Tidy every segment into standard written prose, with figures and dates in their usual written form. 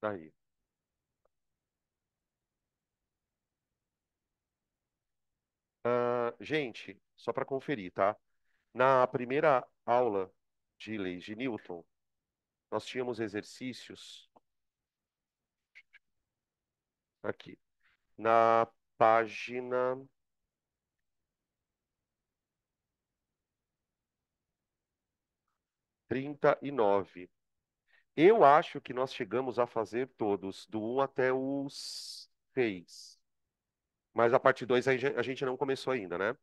Daí. Gente, só para conferir, tá? Na primeira aula de leis de Newton, nós tínhamos exercícios aqui, na página 39. Eu acho que nós chegamos a fazer todos, do 1 até o 6. Mas a parte 2 a gente não começou ainda, né?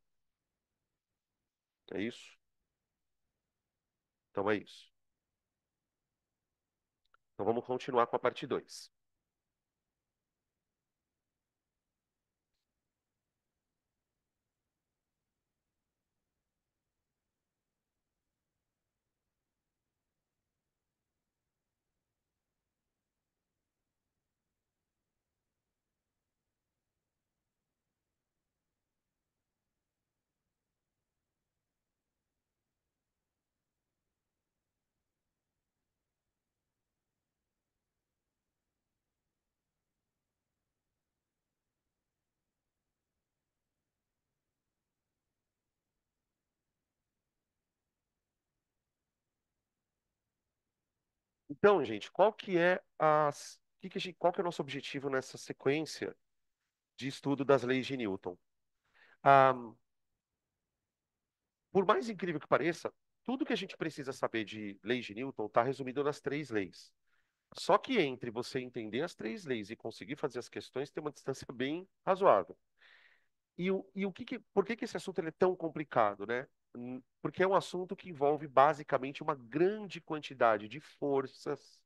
É isso? Então é isso. Então vamos continuar com a parte 2. Então, gente, qual que é o nosso objetivo nessa sequência de estudo das leis de Newton? Ah, por mais incrível que pareça, tudo que a gente precisa saber de leis de Newton está resumido nas três leis. Só que entre você entender as três leis e conseguir fazer as questões, tem uma distância bem razoável. Por que que esse assunto ele é tão complicado, né? Porque é um assunto que envolve basicamente uma grande quantidade de forças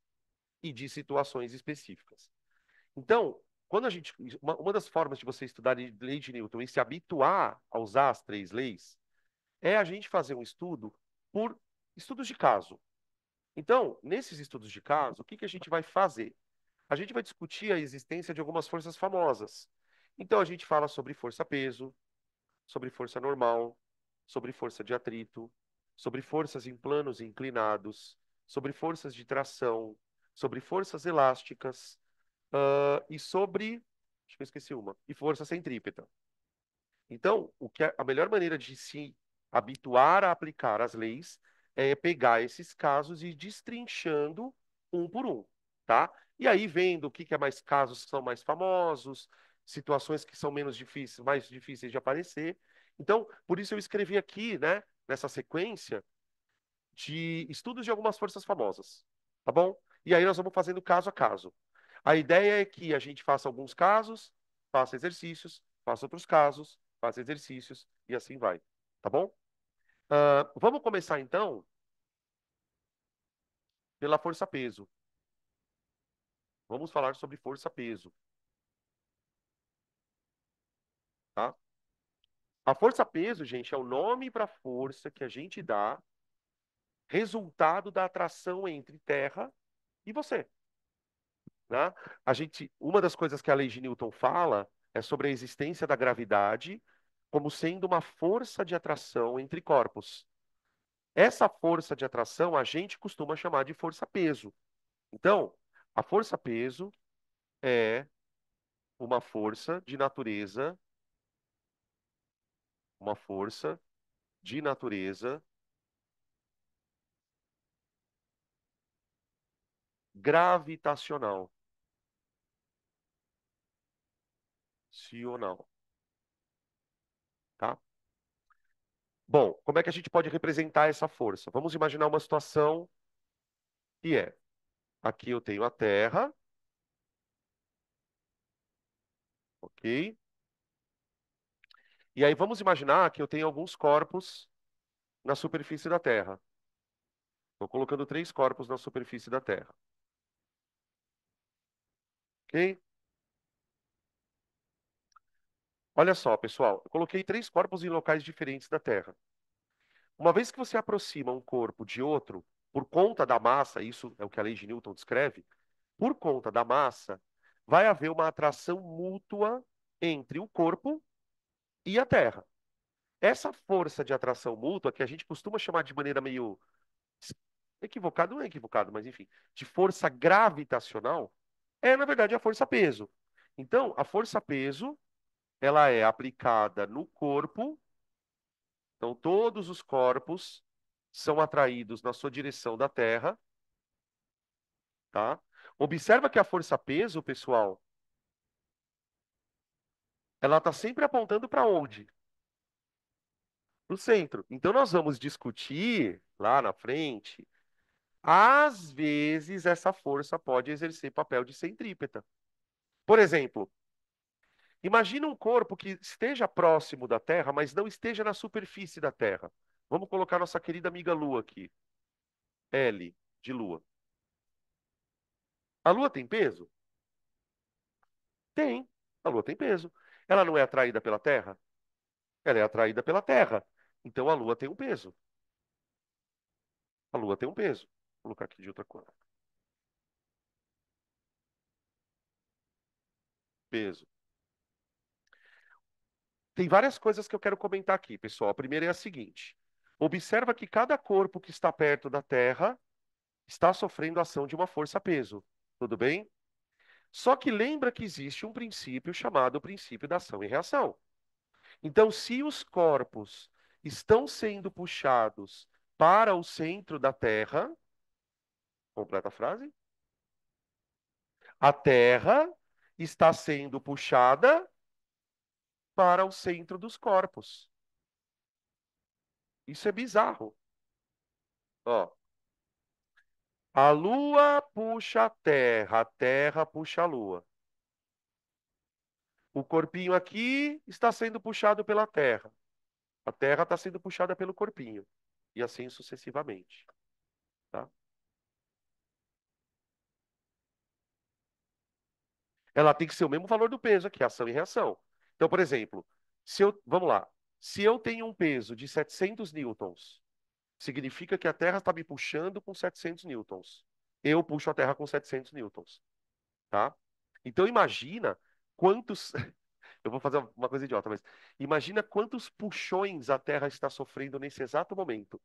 e de situações específicas. Então, uma das formas de você estudar a lei de Newton e se habituar a usar as três leis é a gente fazer um estudo por estudos de caso. Então, nesses estudos de caso, o que que a gente vai fazer? A gente vai discutir a existência de algumas forças famosas. Então, a gente fala sobre força-peso, sobre força normal, sobre força de atrito, sobre forças em planos inclinados, sobre forças de tração, sobre forças elásticas, e sobre. Acho que eu esqueci uma. E força centrípeta. Então, a melhor maneira de se habituar a aplicar as leis é pegar esses casos e ir destrinchando um por um, tá? E aí vendo o que que é mais casos que são mais famosos, situações que são menos difíceis, mais difíceis de aparecer. Então, por isso eu escrevi aqui, né, nessa sequência de estudos de algumas forças famosas, tá bom? E aí nós vamos fazendo caso a caso. A ideia é que a gente faça alguns casos, faça exercícios, faça outros casos, faça exercícios e assim vai, tá bom? Vamos começar então pela força-peso. Vamos falar sobre força-peso, tá? A força-peso, gente, é o nome para a força que a gente dá resultado da atração entre Terra e você, né? Uma das coisas que a lei de Newton fala é sobre a existência da gravidade como sendo uma força de atração entre corpos. Essa força de atração a gente costuma chamar de força-peso. Então, a força-peso é uma força de natureza, uma força de natureza gravitacional, sional, tá? Bom, como é que a gente pode representar essa força? Vamos imaginar uma situação que é: aqui eu tenho a Terra, ok? E aí vamos imaginar que eu tenho alguns corpos na superfície da Terra. Estou colocando três corpos na superfície da Terra, ok? Olha só, pessoal, eu coloquei três corpos em locais diferentes da Terra. Uma vez que você aproxima um corpo de outro, por conta da massa, isso é o que a lei de Newton descreve, por conta da massa, vai haver uma atração mútua entre o corpo e a Terra. Essa força de atração mútua, que a gente costuma chamar de maneira meio equivocada, não é equivocado, mas enfim, de força gravitacional, É, na verdade, a força-peso. Então, a força-peso, ela é aplicada no corpo. Então, todos os corpos são atraídos na sua direção da Terra, tá? Observa que a força-peso, pessoal, ela está sempre apontando para onde? Para o centro. Então, nós vamos discutir lá na frente. Às vezes, essa força pode exercer papel de centrípeta. Por exemplo, imagina um corpo que esteja próximo da Terra, mas não esteja na superfície da Terra. Vamos colocar nossa querida amiga Lua aqui. L, de Lua. A Lua tem peso? Tem. A Lua tem peso. Ela não é atraída pela Terra? Ela é atraída pela Terra. Então a Lua tem um peso. A Lua tem um peso. Vou colocar aqui de outra cor. Peso. Tem várias coisas que eu quero comentar aqui, pessoal. A primeira é a seguinte: observa que cada corpo que está perto da Terra está sofrendo a ação de uma força-peso. Tudo bem? Só que lembra que existe um princípio chamado princípio da ação e reação. Então, se os corpos estão sendo puxados para o centro da Terra, completa a frase, a Terra está sendo puxada para o centro dos corpos. Isso é bizarro. Ó, a Lua puxa a Terra puxa a Lua. O corpinho aqui está sendo puxado pela Terra. A Terra está sendo puxada pelo corpinho. E assim sucessivamente. Tá? Ela tem que ser o mesmo valor do peso aqui, ação e reação. Então, por exemplo, vamos lá. Se eu tenho um peso de 700 newtons, significa que a Terra está me puxando com 700 newtons. Eu puxo a Terra com 700 newtons, tá? Então imagina quantos, eu vou fazer uma coisa idiota, mas imagina quantos puxões a Terra está sofrendo nesse exato momento.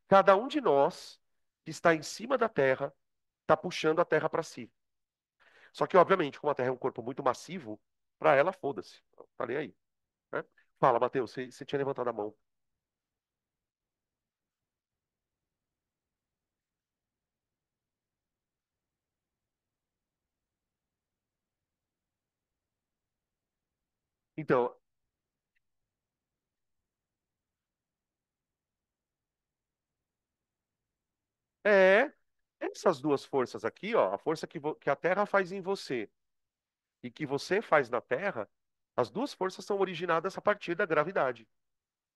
Cada um de nós que está em cima da Terra está puxando a Terra para si. Só que, obviamente, como a Terra é um corpo muito massivo, para ela, foda-se. Tá nem aí, né? Fala, Matheus, você tinha levantado a mão. Então, é essas duas forças aqui, ó, a força que a Terra faz em você e que você faz na Terra, as duas forças são originadas a partir da gravidade.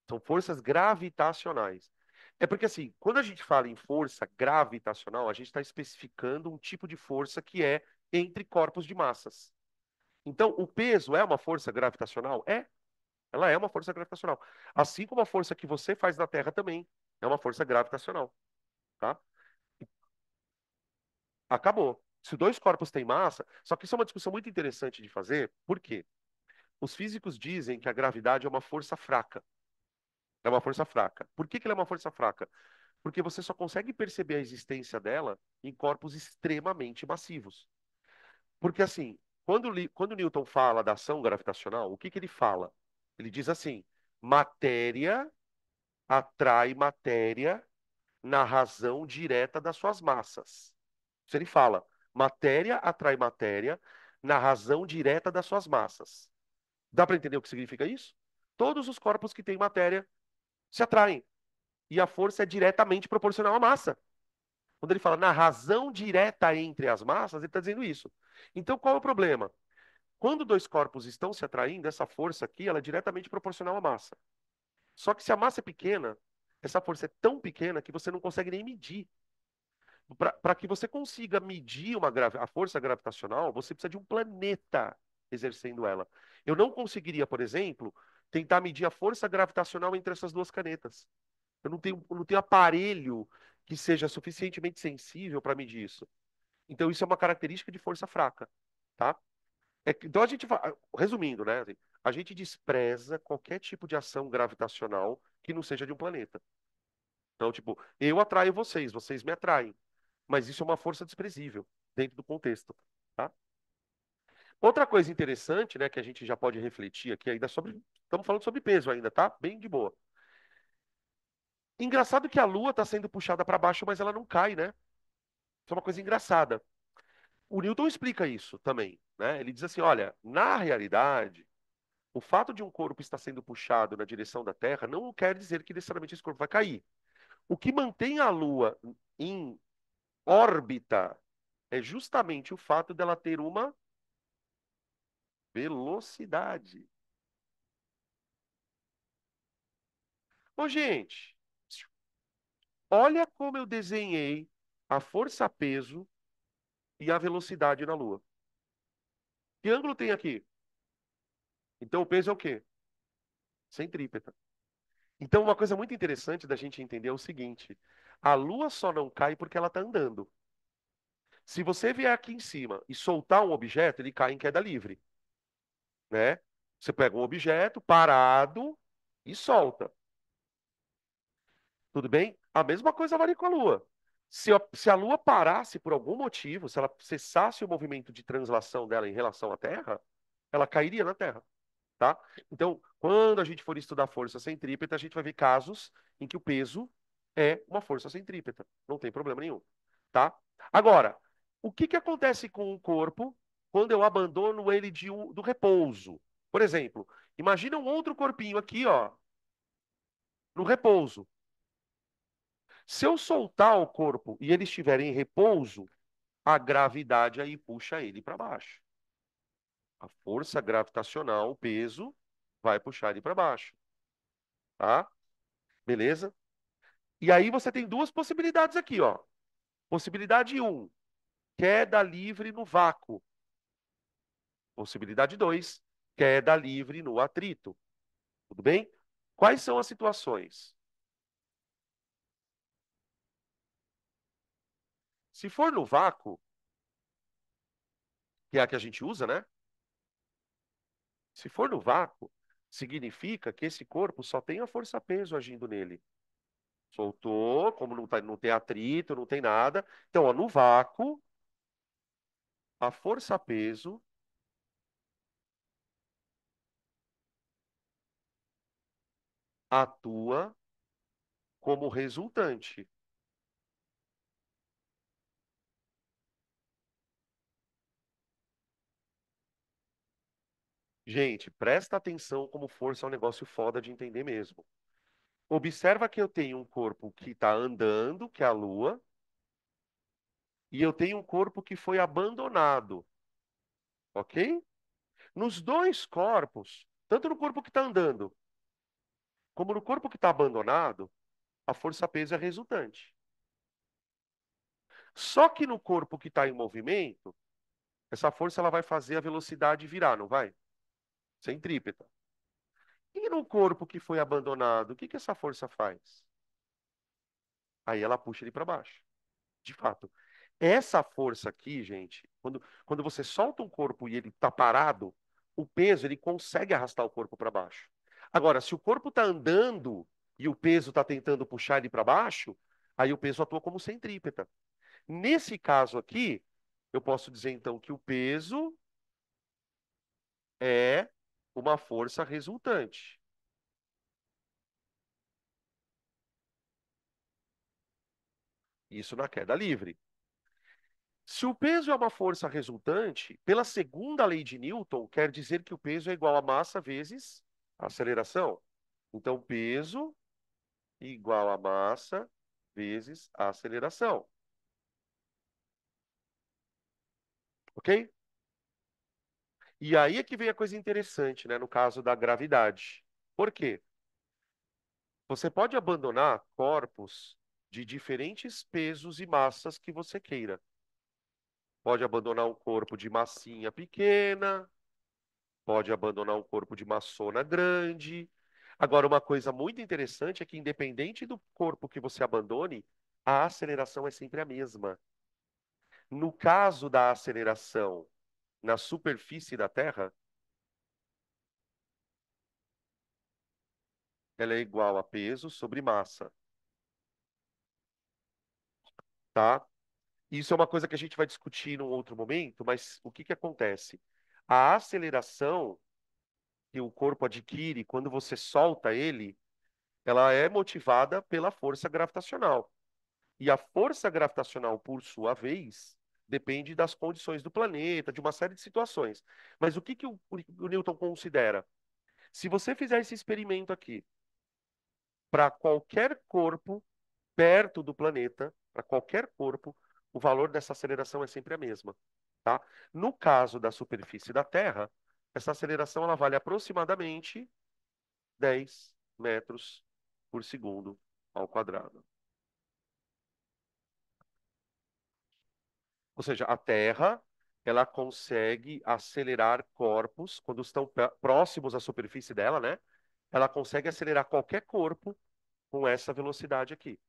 São forças gravitacionais. É porque, assim, quando a gente fala em força gravitacional, a gente está especificando um tipo de força que é entre corpos de massas. Então, o peso é uma força gravitacional? É. Ela é uma força gravitacional. Assim como a força que você faz na Terra também é uma força gravitacional, tá? Acabou. Se dois corpos têm massa, só que isso é uma discussão muito interessante de fazer, por quê? Os físicos dizem que a gravidade é uma força fraca. É uma força fraca. Por que que ela é uma força fraca? Porque você só consegue perceber a existência dela em corpos extremamente massivos. Porque assim, quando Newton fala da ação gravitacional, o que que ele fala? Ele diz assim: matéria atrai matéria na razão direta das suas massas. Se ele fala, matéria atrai matéria na razão direta das suas massas. Dá para entender o que significa isso? Todos os corpos que têm matéria se atraem. E a força é diretamente proporcional à massa. Quando ele fala na razão direta entre as massas, ele está dizendo isso. Então, qual é o problema? Quando dois corpos estão se atraindo, essa força aqui ela é diretamente proporcional à massa. Só que se a massa é pequena, essa força é tão pequena que você não consegue nem medir. Para que você consiga medir a força gravitacional, você precisa de um planeta exercendo ela. Eu não conseguiria, por exemplo, tentar medir a força gravitacional entre essas duas canetas. Eu não tenho aparelho que seja suficientemente sensível para medir isso. Então, isso é uma característica de força fraca, tá? Então, resumindo, né? Assim, a gente despreza qualquer tipo de ação gravitacional que não seja de um planeta. Então, tipo, eu atraio vocês, vocês me atraem. Mas isso é uma força desprezível dentro do contexto, tá? Outra coisa interessante, né, que a gente já pode refletir aqui ainda sobre, estamos falando sobre peso ainda, tá? Bem de boa. Engraçado que a Lua está sendo puxada para baixo, mas ela não cai, né? Isso é uma coisa engraçada. O Newton explica isso também, né? Ele diz assim, olha, na realidade, o fato de um corpo estar sendo puxado na direção da Terra não quer dizer que necessariamente esse corpo vai cair. O que mantém a Lua em órbita é justamente o fato dela ter uma velocidade. Ô, gente, olha como eu desenhei a força-peso e a velocidade na Lua. Que ângulo tem aqui? Então o peso é o quê? Centrípeta. Então uma coisa muito interessante da gente entender é o seguinte: a Lua só não cai porque ela está andando. Se você vier aqui em cima e soltar um objeto, ele cai em queda livre, né? Você pega um objeto parado e solta. Tudo bem? A mesma coisa vale com a Lua. Se a Lua parasse por algum motivo, se ela cessasse o movimento de translação dela em relação à Terra, ela cairia na Terra, tá? Então, quando a gente for estudar força centrípeta, a gente vai ver casos em que o peso é uma força centrípeta. Não tem problema nenhum, tá? Agora, o que que acontece com o corpo quando eu abandono ele do repouso? Por exemplo, imagina um outro corpinho aqui, ó, no repouso. Se eu soltar o corpo e ele estiver em repouso, a gravidade aí puxa ele para baixo. A força gravitacional, o peso, vai puxar ele para baixo, tá? Beleza? E aí você tem duas possibilidades aqui, ó. Possibilidade um, queda livre no vácuo. Possibilidade 2, queda livre no atrito. Tudo bem? Quais são as situações? Se for no vácuo, que é a que a gente usa, né? Se for no vácuo, significa que esse corpo só tem a força-peso agindo nele. Soltou, como não tem atrito, não tem nada. Então, ó, no vácuo, a força-peso atua como resultante. Gente, presta atenção como força é um negócio foda de entender mesmo. Observa que eu tenho um corpo que está andando, que é a Lua, e eu tenho um corpo que foi abandonado, ok? Nos dois corpos, tanto no corpo que está andando, como no corpo que está abandonado, a força-peso é resultante. Só que no corpo que está em movimento, essa força ela vai fazer a velocidade virar, não vai? Centrípeta. E no corpo que foi abandonado, o que que essa força faz? Aí ela puxa ele para baixo. De fato. Essa força aqui, gente, quando você solta um corpo e ele está parado, o peso ele consegue arrastar o corpo para baixo. Agora, se o corpo está andando e o peso está tentando puxar ele para baixo, aí o peso atua como centrípeta. Nesse caso aqui, eu posso dizer então que o peso é uma força resultante. Isso na queda livre. Se o peso é uma força resultante, pela segunda lei de Newton, quer dizer que o peso é igual a massa vezes a aceleração. Então, peso igual a massa vezes a aceleração. Ok? E aí é que vem a coisa interessante, né, no caso da gravidade. Por quê? Você pode abandonar corpos de diferentes pesos e massas que você queira. Pode abandonar um corpo de massinha pequena, pode abandonar um corpo de maçona grande. Agora, uma coisa muito interessante é que, independente do corpo que você abandone, a aceleração é sempre a mesma. No caso da aceleração na superfície da Terra, ela é igual a peso sobre massa, tá? Isso é uma coisa que a gente vai discutir num outro momento, mas o que que acontece? A aceleração que o corpo adquire quando você solta ele, ela é motivada pela força gravitacional. E a força gravitacional, por sua vez, depende das condições do planeta, de uma série de situações. Mas o que que o Newton considera? Se você fizer esse experimento aqui para qualquer corpo perto do planeta, para qualquer corpo, o valor dessa aceleração é sempre a mesma, tá? No caso da superfície da Terra, essa aceleração ela vale aproximadamente 10 metros por segundo ao quadrado. Ou seja, a Terra, ela consegue acelerar corpos quando estão próximos à superfície dela, né? Ela consegue acelerar qualquer corpo com essa velocidade aqui,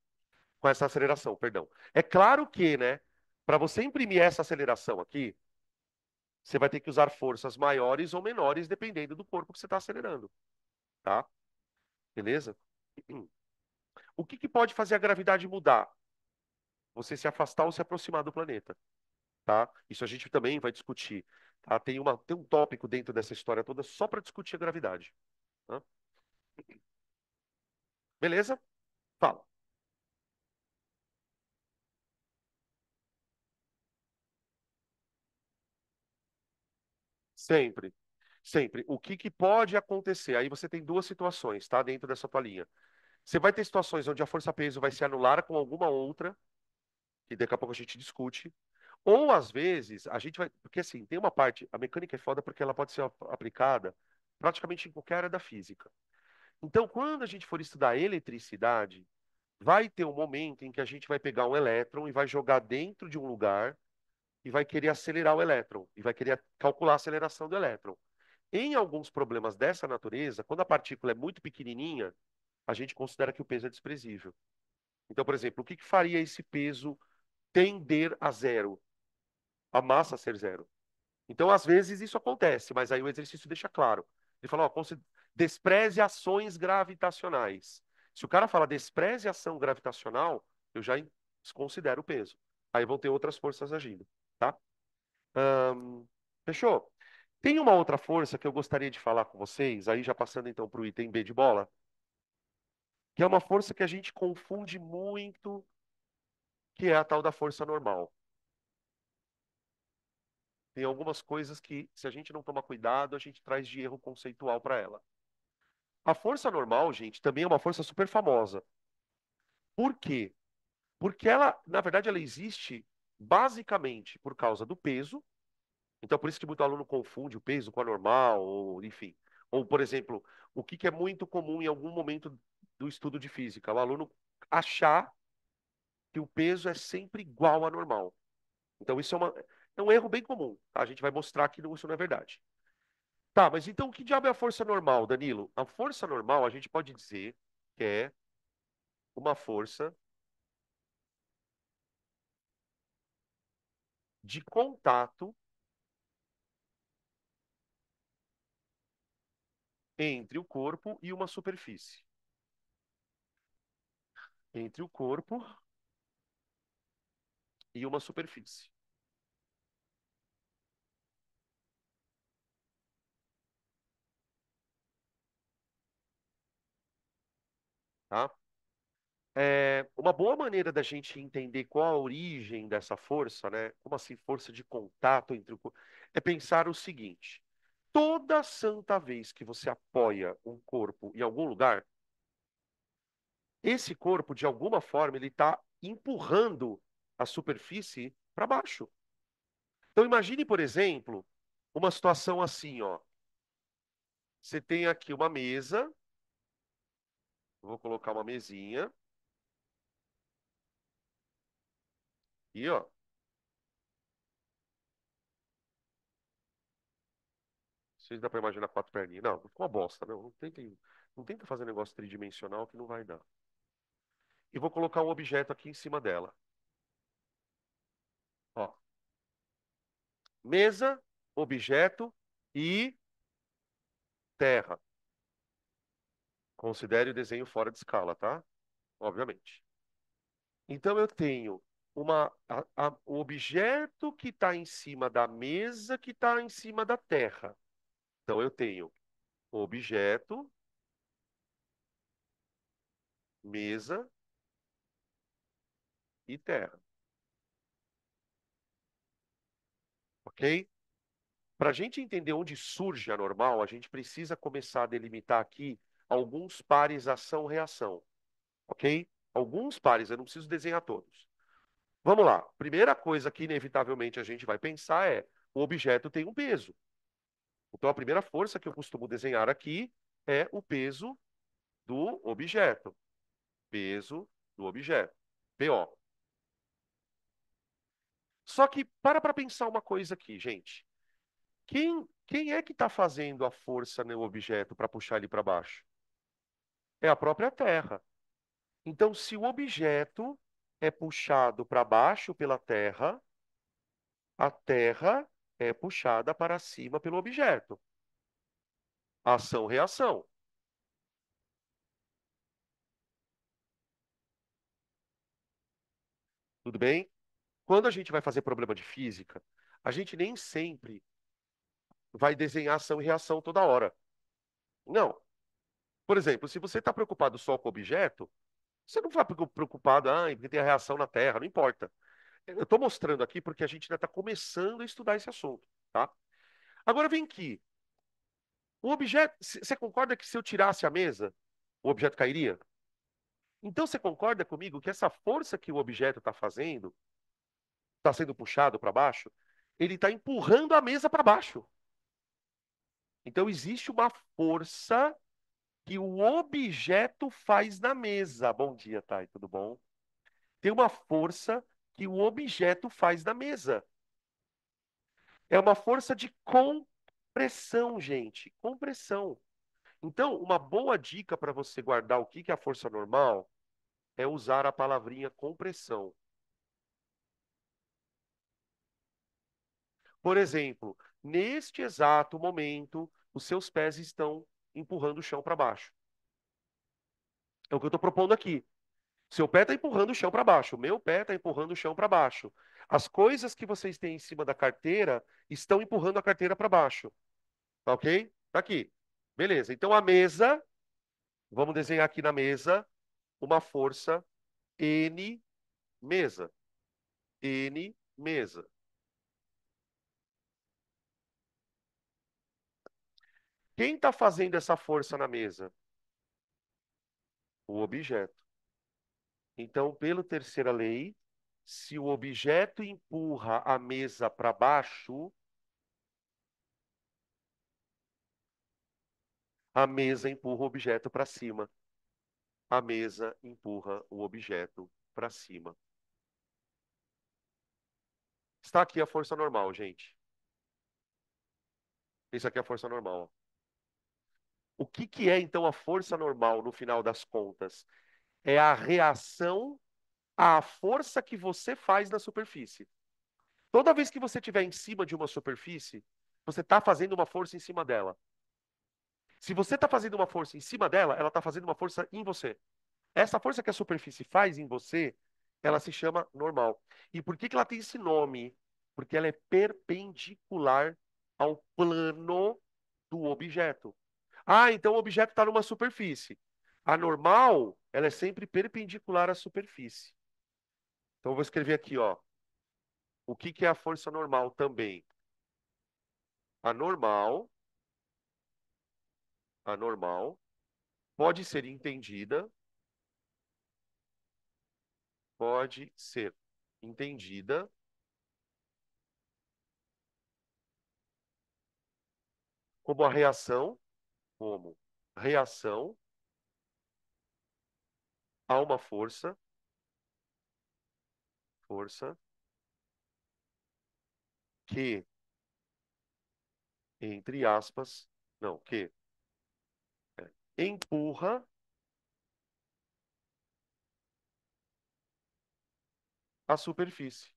com essa aceleração, perdão. É claro que, né, para você imprimir essa aceleração aqui, você vai ter que usar forças maiores ou menores, dependendo do corpo que você está acelerando, tá? Beleza? O que que pode fazer a gravidade mudar? Você se afastar ou se aproximar do planeta, tá? Isso a gente também vai discutir, tá? Tem um tópico dentro dessa história toda só para discutir a gravidade, tá? Beleza? Fala. Sempre, sempre. O que que pode acontecer? Aí você tem duas situações, tá? Dentro dessa tua linha. Você vai ter situações onde a força-peso vai se anular com alguma outra, que daqui a pouco a gente discute. Ou às vezes a gente vai. Porque assim, tem uma parte. A mecânica é foda porque ela pode ser aplicada praticamente em qualquer área da física. Então, quando a gente for estudar eletricidade, vai ter um momento em que a gente vai pegar um elétron e vai jogar dentro de um lugar e vai querer acelerar o elétron e vai querer calcular a aceleração do elétron. Em alguns problemas dessa natureza, quando a partícula é muito pequenininha, a gente considera que o peso é desprezível. Então, por exemplo, o que que faria esse peso tender a zero? A massa ser zero. Então, às vezes, isso acontece, mas aí o exercício deixa claro. Ele fala, ó, despreze ações gravitacionais. Se o cara fala despreze ação gravitacional, eu já desconsidero o peso. Aí vão ter outras forças agindo, tá? Ahn, fechou? Tem uma outra força que eu gostaria de falar com vocês, aí já passando então para o item B de bola, que é uma força que a gente confunde muito, que é a tal da força normal. Tem algumas coisas que, se a gente não tomar cuidado, a gente traz de erro conceitual para ela. A força normal, gente, também é uma força super famosa. Por quê? Porque ela, na verdade, ela existe basicamente por causa do peso. Então, por isso que muito aluno confunde o peso com a normal, ou enfim. Ou, por exemplo, o que que é muito comum em algum momento do estudo de física? O aluno achar que o peso é sempre igual à normal. Então, é um erro bem comum, tá? A gente vai mostrar que isso não é verdade. Tá, mas então o que diabo é a força normal, Danilo? A força normal, a gente pode dizer que é uma força de contato entre o corpo e uma superfície. Entre o corpo e uma superfície, tá? Uma boa maneira da gente entender qual a origem dessa força, né? Como assim, força de contato entre o corpo, é pensar o seguinte: toda santa vez que você apoia um corpo em algum lugar, esse corpo, de alguma forma, ele está empurrando a superfície para baixo. Então, imagine, por exemplo, uma situação assim, ó. Você tem aqui uma mesa, vou colocar uma mesinha, e ó, não sei se dá para imaginar quatro perninhas. Não, ficou uma bosta, não. Não tenta fazer negócio tridimensional que não vai dar. E vou colocar um objeto aqui em cima dela. Ó, mesa, objeto e terra. Considere o desenho fora de escala, tá? Obviamente. Então eu tenho o objeto que está em cima da mesa que está em cima da terra. Então eu tenho objeto, mesa e terra, ok? Para a gente entender onde surge a normal, a gente precisa começar a delimitar aqui alguns pares ação-reação, ok? Alguns pares, eu não preciso desenhar todos. Vamos lá. Primeira coisa que inevitavelmente a gente vai pensar é o objeto tem um peso. Então a primeira força que eu costumo desenhar aqui é o peso do objeto. Peso do objeto. PO. Só que para pensar uma coisa aqui, gente. Quem é que está fazendo a força no objeto para puxar ele para baixo? É a própria Terra. Então, se o objeto é puxado para baixo pela Terra, a Terra é puxada para cima pelo objeto. Ação-reação. Tudo bem? Quando a gente vai fazer problema de física, a gente nem sempre vai desenhar ação e reação toda hora. Não. Por exemplo, se você está preocupado só com o objeto, você não vai preocupado, porque tem a reação na Terra, não importa. Eu estou mostrando aqui porque a gente ainda está começando a estudar esse assunto, tá? Agora vem aqui. O objeto, você concorda que se eu tirasse a mesa, o objeto cairia? Então você concorda comigo que essa força que o objeto está fazendo, está sendo puxado para baixo, ele está empurrando a mesa para baixo. Então existe uma força que o objeto faz na mesa. Bom dia, Thay, tudo bom? Tem uma força que o objeto faz na mesa. É uma força de compressão, gente. Compressão. Então, uma boa dica para você guardar o que que é a força normal é usar a palavrinha compressão. Por exemplo, neste exato momento, os seus pés estão empurrando o chão para baixo. É o que eu estou propondo aqui. Seu pé está empurrando o chão para baixo, o meu pé está empurrando o chão para baixo. As coisas que vocês têm em cima da carteira estão empurrando a carteira para baixo. Tá ok? Tá aqui. Beleza. Então a mesa, vamos desenhar aqui na mesa uma força N mesa. N mesa. Quem está fazendo essa força na mesa? O objeto. Então, pela terceira lei, se o objeto empurra a mesa para baixo, a mesa empurra o objeto para cima. A mesa empurra o objeto para cima. Está aqui a força normal, gente. Isso aqui é a força normal. O que que é então a força normal no final das contas? É a reação à força que você faz na superfície. Toda vez que você estiver em cima de uma superfície, você está fazendo uma força em cima dela. Se você está fazendo uma força em cima dela, ela está fazendo uma força em você. Essa força que a superfície faz em você, ela se chama normal. E por que que ela tem esse nome? Porque ela é perpendicular ao plano do objeto. Ah, então o objeto está numa superfície. A normal, ela é sempre perpendicular à superfície. Então eu vou escrever aqui, ó, o que que é a força normal também. A normal, a normal pode ser entendida, pode ser entendida como a reação, como reação a uma força que, entre aspas, não, que empurra a superfície.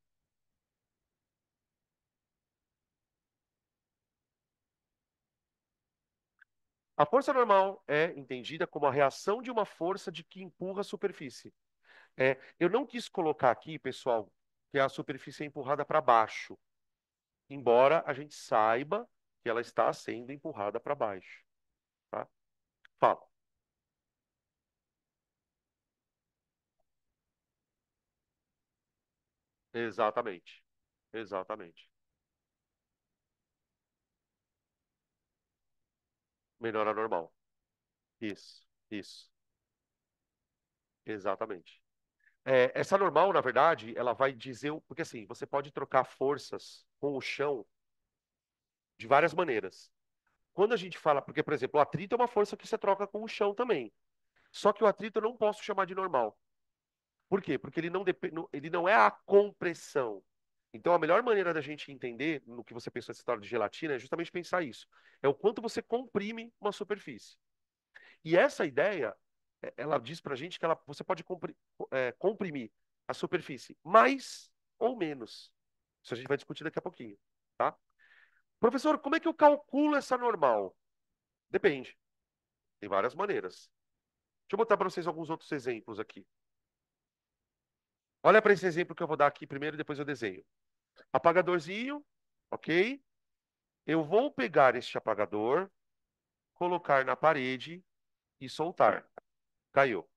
A força normal é entendida como a reação de uma força de que empurra a superfície. Eu não quis colocar aqui, pessoal, que a superfície é empurrada para baixo, embora a gente saiba que ela está sendo empurrada para baixo, tá? Fala. Exatamente. Exatamente. Menor a normal. Isso. Exatamente. Essa normal, na verdade, ela vai dizer. Porque assim, você pode trocar forças com o chão de várias maneiras. Quando a gente fala. Porque, por exemplo, o atrito é uma força que você troca com o chão também. Só que o atrito eu não posso chamar de normal. Por quê? Porque ele não é a compressão. Então, a melhor maneira da gente entender no que você pensou nessa história de gelatina é justamente pensar isso. É o quanto você comprime uma superfície. E essa ideia, ela diz pra gente que você pode comprimir a superfície mais ou menos. Isso a gente vai discutir daqui a pouquinho, tá? Professor, como é que eu calculo essa normal? Depende. Tem várias maneiras. Deixa eu botar para vocês alguns outros exemplos aqui. Olha para esse exemplo que eu vou dar aqui primeiro e depois eu desenho. Apagadorzinho, ok? Eu vou pegar este apagador, colocar na parede e soltar. Caiu,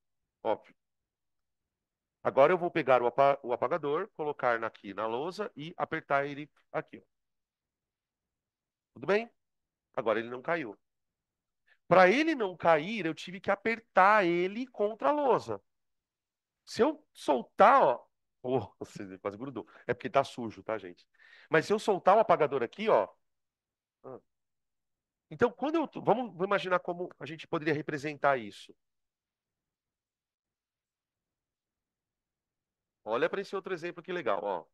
óbvio. Agora eu vou pegar o apagador, colocar aqui na lousa e apertar ele aqui, ó. Tudo bem? Agora ele não caiu. Para ele não cair, eu tive que apertar ele contra a lousa. Se eu soltar, ó, você quase grudou. É porque tá sujo, tá, gente? Mas se eu soltar o apagador aqui, ó. ah, Então, vamos imaginar como a gente poderia representar isso. Olha para esse outro exemplo que legal, ó.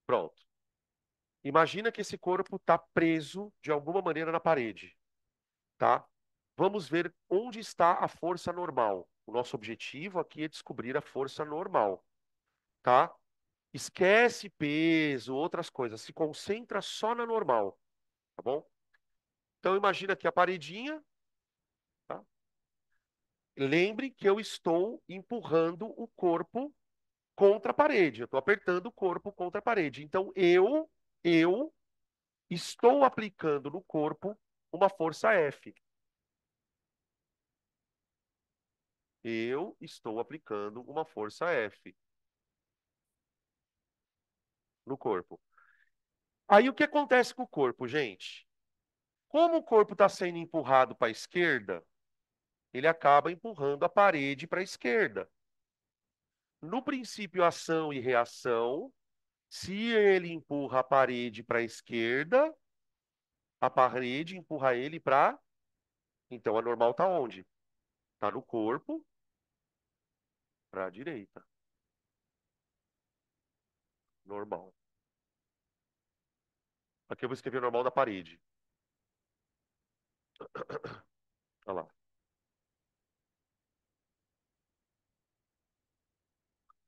Pronto. Imagina que esse corpo está preso de alguma maneira na parede, tá? Vamos ver onde está a força normal. O nosso objetivo aqui é descobrir a força normal, tá? Esquece peso, outras coisas, se concentra só na normal, tá bom? Então imagina aqui a paredinha, tá? Lembre que eu estou empurrando o corpo contra a parede, eu estou apertando o corpo contra a parede. Então eu estou aplicando no corpo uma força F. Eu estou aplicando uma força F no corpo. Aí o que acontece com o corpo, gente? Como o corpo está sendo empurrado para a esquerda, ele acaba empurrando a parede para a esquerda. No princípio ação e reação, se ele empurra a parede para a esquerda, a parede empurra ele para. Então a normal está onde? Está no corpo para a direita. Normal. Aqui eu vou escrever normal da parede. Olha lá.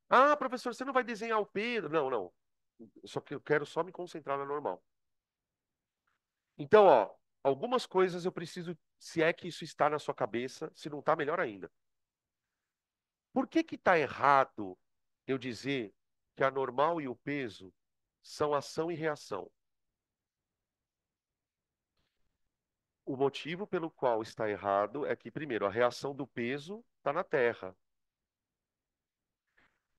Ah, professor, você não vai desenhar o Pedro? Não, não. Só que eu quero só me concentrar na normal. Então, ó, algumas coisas eu preciso, se é que isso está na sua cabeça, se não está, melhor ainda. Por que que está errado eu dizer que a normal e o peso são ação e reação? O motivo pelo qual está errado é que, primeiro, a reação do peso está na Terra.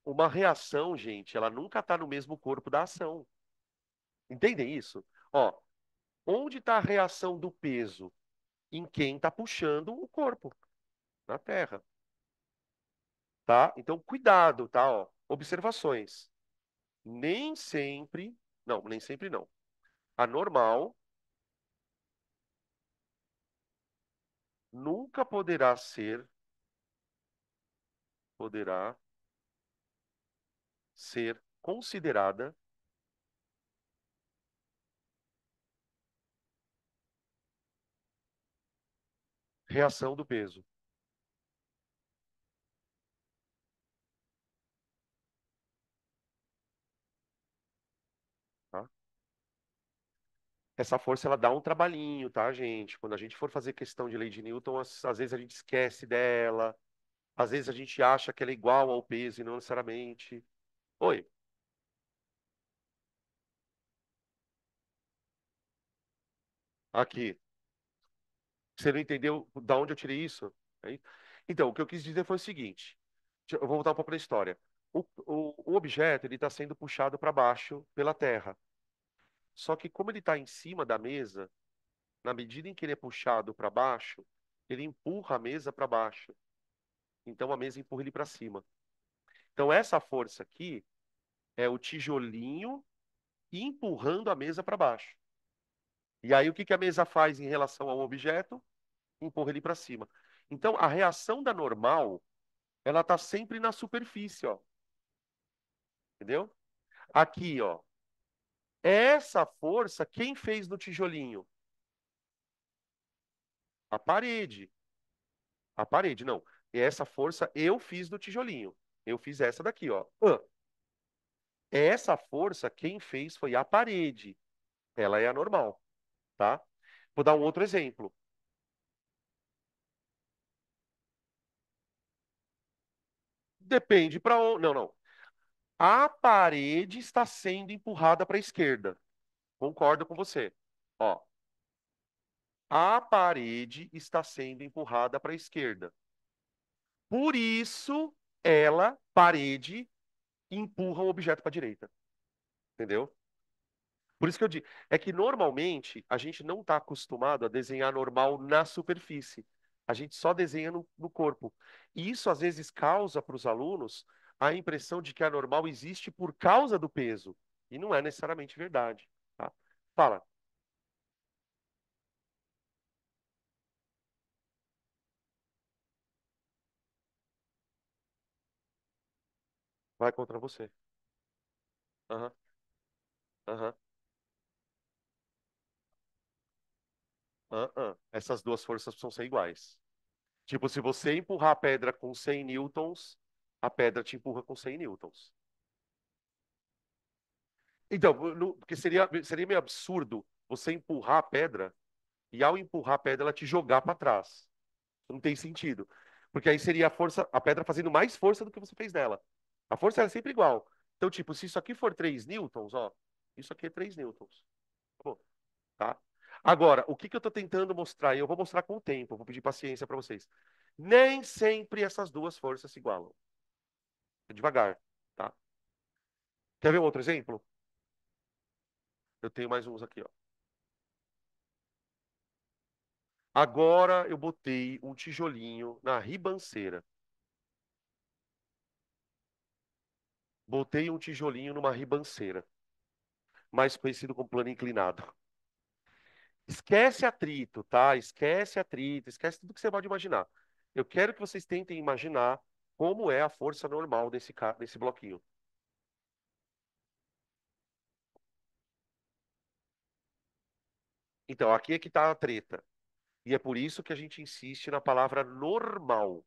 Uma reação, gente, ela nunca está no mesmo corpo da ação. Entendem isso? Ó, onde está a reação do peso? Em quem está puxando o corpo, na Terra, tá? Então, cuidado, tá? Ó, observações. Nem sempre, não, nem sempre não. A normal nunca poderá ser considerada reação do peso, tá? Essa força ela dá um trabalhinho, tá, gente? Quando a gente for fazer questão de lei de Newton, às vezes a gente esquece dela, Às vezes a gente acha que ela é igual ao peso e não necessariamente. Oi, aqui. Você não entendeu da onde eu tirei isso? É isso? Então, o que eu quis dizer foi o seguinte. Eu vou voltar um pouco para a história. O objeto ele está sendo puxado para baixo pela Terra. Só que como ele está em cima da mesa, na medida em que ele é puxado para baixo, ele empurra a mesa para baixo. Então a mesa empurra ele para cima. Então essa força aqui é o tijolinho empurrando a mesa para baixo. E aí o que que a mesa faz em relação ao objeto? Empurra ele para cima. Então a reação da normal, ela está sempre na superfície, ó. Entendeu? Aqui, ó. Essa força, quem fez no tijolinho? A parede. A parede, não. Essa força eu fiz no tijolinho. Eu fiz essa daqui, ó. Essa força, quem fez foi a parede. Ela é a normal, tá? Vou dar um outro exemplo. Depende para onde. Não, não. A parede está sendo empurrada para a esquerda. Concordo com você. Ó, a parede está sendo empurrada para a esquerda. Por isso, ela, parede, empurra o objeto para a direita. Entendeu? Por isso que eu digo, é que normalmente a gente não está acostumado a desenhar normal na superfície. A gente só desenha no corpo. E isso às vezes causa para os alunos a impressão de que a normal existe por causa do peso. E não é necessariamente verdade, tá? Fala, vai contra você. Aham, aham, aham. Essas duas forças precisam ser iguais. Tipo, se você empurrar a pedra com 100 newtons, a pedra te empurra com 100 newtons. Então, porque seria meio absurdo você empurrar a pedra e ao empurrar a pedra ela te jogar para trás. Não tem sentido. Porque aí seria a força, a pedra fazendo mais força do que você fez nela. A força é sempre igual. Então, tipo, se isso aqui for 3 newtons, ó, isso aqui é 3 newtons. Pô, tá? Agora, o que que eu estou tentando mostrar? E eu vou mostrar com o tempo, vou pedir paciência para vocês. Nem sempre essas duas forças se igualam. É devagar, tá? Quer ver um outro exemplo? Eu tenho mais uns aqui, ó. Agora eu botei um tijolinho na ribanceira. Botei um tijolinho numa ribanceira, mais conhecido como plano inclinado. Esquece atrito, tá? Esquece atrito, esquece tudo que você pode imaginar. Eu quero que vocês tentem imaginar como é a força normal desse bloquinho. Então, aqui é que está a treta. E é por isso que a gente insiste na palavra normal.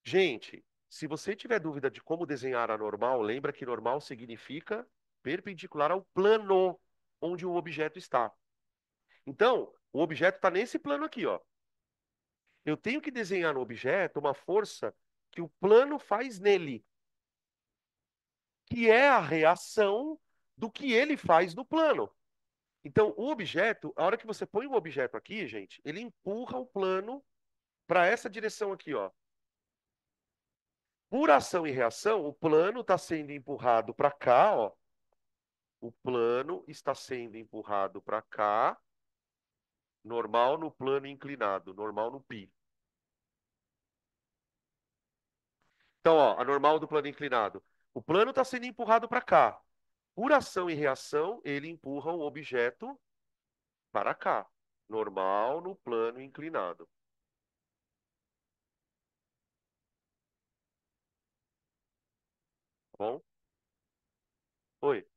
Gente, se você tiver dúvida de como desenhar a normal, lembra que normal significa perpendicular ao plano onde o objeto está. Então, o objeto está nesse plano aqui, ó. Eu tenho que desenhar no objeto uma força que o plano faz nele, que é a reação do que ele faz no plano. Então, o objeto, a hora que você põe o objeto aqui, gente, ele empurra o plano para essa direção aqui, ó. Por ação e reação, o plano está sendo empurrado para cá, ó. O plano está sendo empurrado para cá, normal no plano inclinado, normal no pi. Então, ó, a normal do plano inclinado. O plano está sendo empurrado para cá. Por ação e reação, ele empurra o objeto para cá. Normal no plano inclinado. Tá bom? Oi.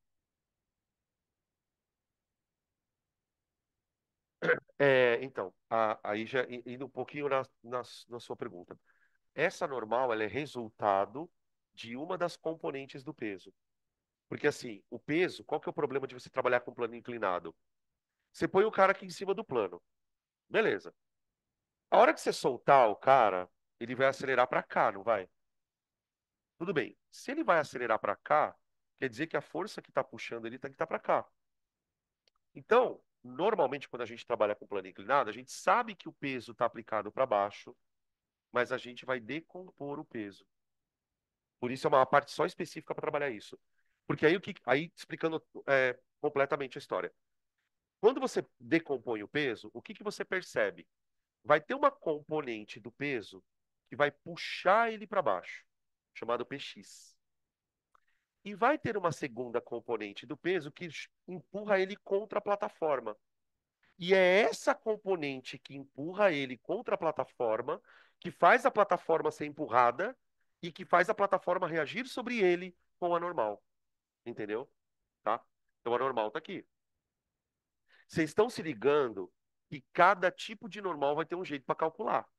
Então, aí já indo um pouquinho na sua pergunta. Essa normal, ela é resultado de uma das componentes do peso. Porque assim, o peso, qual que é o problema de você trabalhar com plano inclinado? Você põe o cara aqui em cima do plano. Beleza. A hora que você soltar o cara, ele vai acelerar para cá, não vai? Tudo bem. Se ele vai acelerar para cá, quer dizer que a força que está puxando ele tem que estar para cá. Então, normalmente, quando a gente trabalha com plano inclinado, a gente sabe que o peso está aplicado para baixo, mas a gente vai decompor o peso. Por isso é uma parte só específica para trabalhar isso. Porque aí explicando completamente a história. Quando você decompõe o peso, o que você percebe? Vai ter uma componente do peso que vai puxar ele para baixo, chamado PX. E vai ter uma segunda componente do peso que empurra ele contra a plataforma. E é essa componente que empurra ele contra a plataforma, que faz a plataforma ser empurrada e que faz a plataforma reagir sobre ele com a normal. Entendeu? Tá? Então a normal está aqui. Vocês estão se ligando que cada tipo de normal vai ter um jeito para calcular,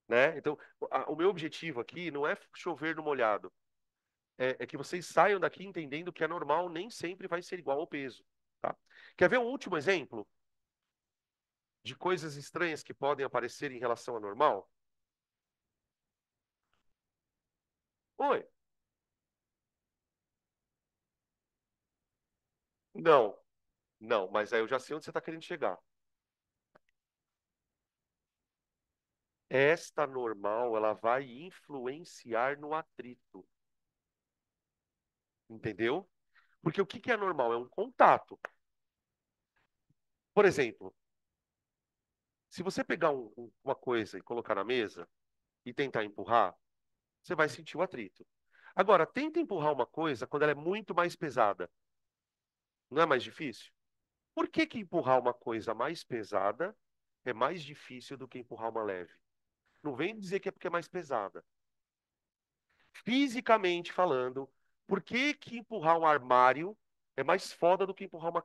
né? Então, o meu objetivo aqui não é chover no molhado, é que vocês saiam daqui entendendo que a normal nem sempre vai ser igual ao peso, tá? Quer ver um último exemplo de coisas estranhas que podem aparecer em relação à normal? Oi, não, não, mas aí eu já sei onde você está querendo chegar. Esta normal, ela vai influenciar no atrito, entendeu? Porque o que que é normal? É um contato. Por exemplo, se você pegar uma coisa e colocar na mesa e tentar empurrar, você vai sentir o atrito. Agora, tenta empurrar uma coisa quando ela é muito mais pesada. Não é mais difícil? Por que que empurrar uma coisa mais pesada é mais difícil do que empurrar uma leve? Não vem dizer que é porque é mais pesada. Fisicamente falando, por que que empurrar um armário é mais foda do que empurrar uma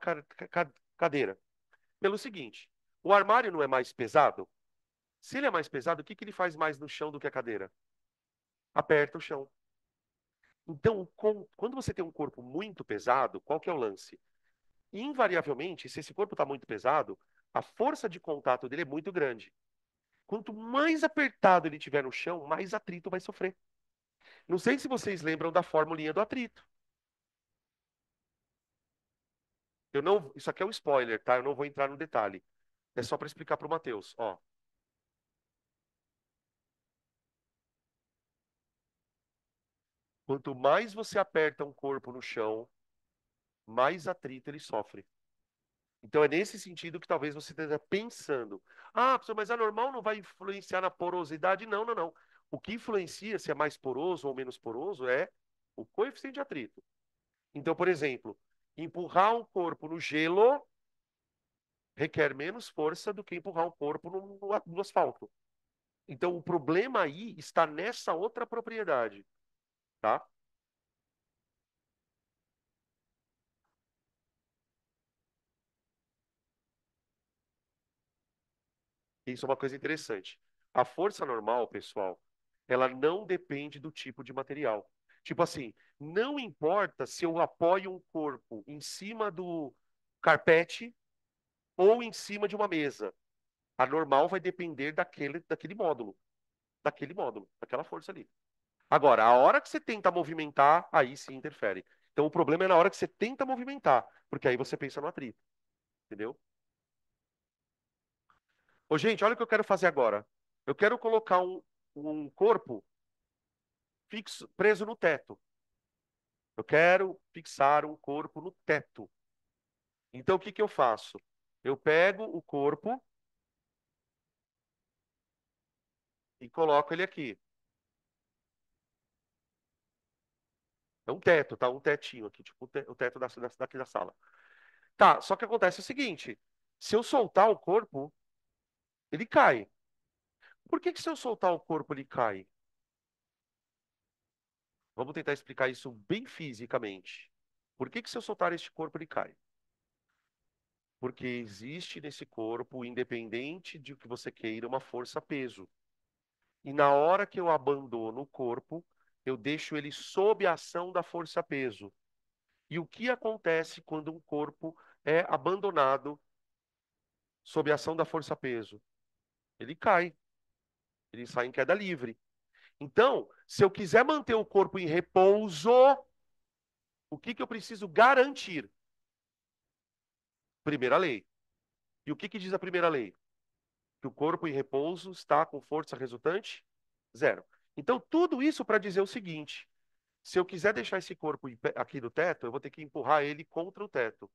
cadeira? Pelo seguinte, o armário não é mais pesado? Se ele é mais pesado, o que que ele faz mais no chão do que a cadeira? Aperta o chão. Então, quando você tem um corpo muito pesado, qual que é o lance? Invariavelmente, se esse corpo está muito pesado, a força de contato dele é muito grande. Quanto mais apertado ele tiver no chão, mais atrito vai sofrer. Não sei se vocês lembram da formulinha do atrito. Eu não, isso aqui é um spoiler, tá? Eu não vou entrar no detalhe. É só para explicar para o Matheus. Ó, quanto mais você aperta um corpo no chão, mais atrito ele sofre. Então é nesse sentido que talvez você esteja pensando: ah, professor, mas a normal não vai influenciar na porosidade? Não, não, não. O que influencia se é mais poroso ou menos poroso é o coeficiente de atrito. Então, por exemplo, empurrar um corpo no gelo requer menos força do que empurrar um corpo no asfalto. Então, o problema aí está nessa outra propriedade, tá? Isso é uma coisa interessante. A força normal, pessoal, ela não depende do tipo de material. Tipo assim, não importa se eu apoio um corpo em cima do carpete ou em cima de uma mesa. A normal vai depender daquele módulo, daquela força ali. Agora, a hora que você tenta movimentar, aí sim interfere. Então, o problema é na hora que você tenta movimentar, porque aí você pensa no atrito, entendeu? Ô, gente, olha o que eu quero fazer agora. Eu quero colocar um corpo fixo, preso no teto. Eu quero fixar um corpo no teto. Então, o que que eu faço? Eu pego o corpo e coloco ele aqui. É um teto, tá? Um tetinho aqui, tipo o teto daqui da sala. Tá, só que acontece o seguinte: se eu soltar o corpo, ele cai. Por que que se eu soltar o corpo, ele cai? Vamos tentar explicar isso bem fisicamente. Por que que se eu soltar este corpo, ele cai? Porque existe nesse corpo, independente de que você queira, uma força-peso. E na hora que eu abandono o corpo, eu deixo ele sob a ação da força-peso. E o que acontece quando um corpo é abandonado sob a ação da força-peso? Ele cai. Ele sai em queda livre. Então, se eu quiser manter o corpo em repouso, o que que eu preciso garantir? Primeira lei. E o que que diz a primeira lei? Que o corpo em repouso está com força resultante zero. Então, tudo isso para dizer o seguinte: se eu quiser deixar esse corpo aqui no teto, eu vou ter que empurrar ele contra o teto.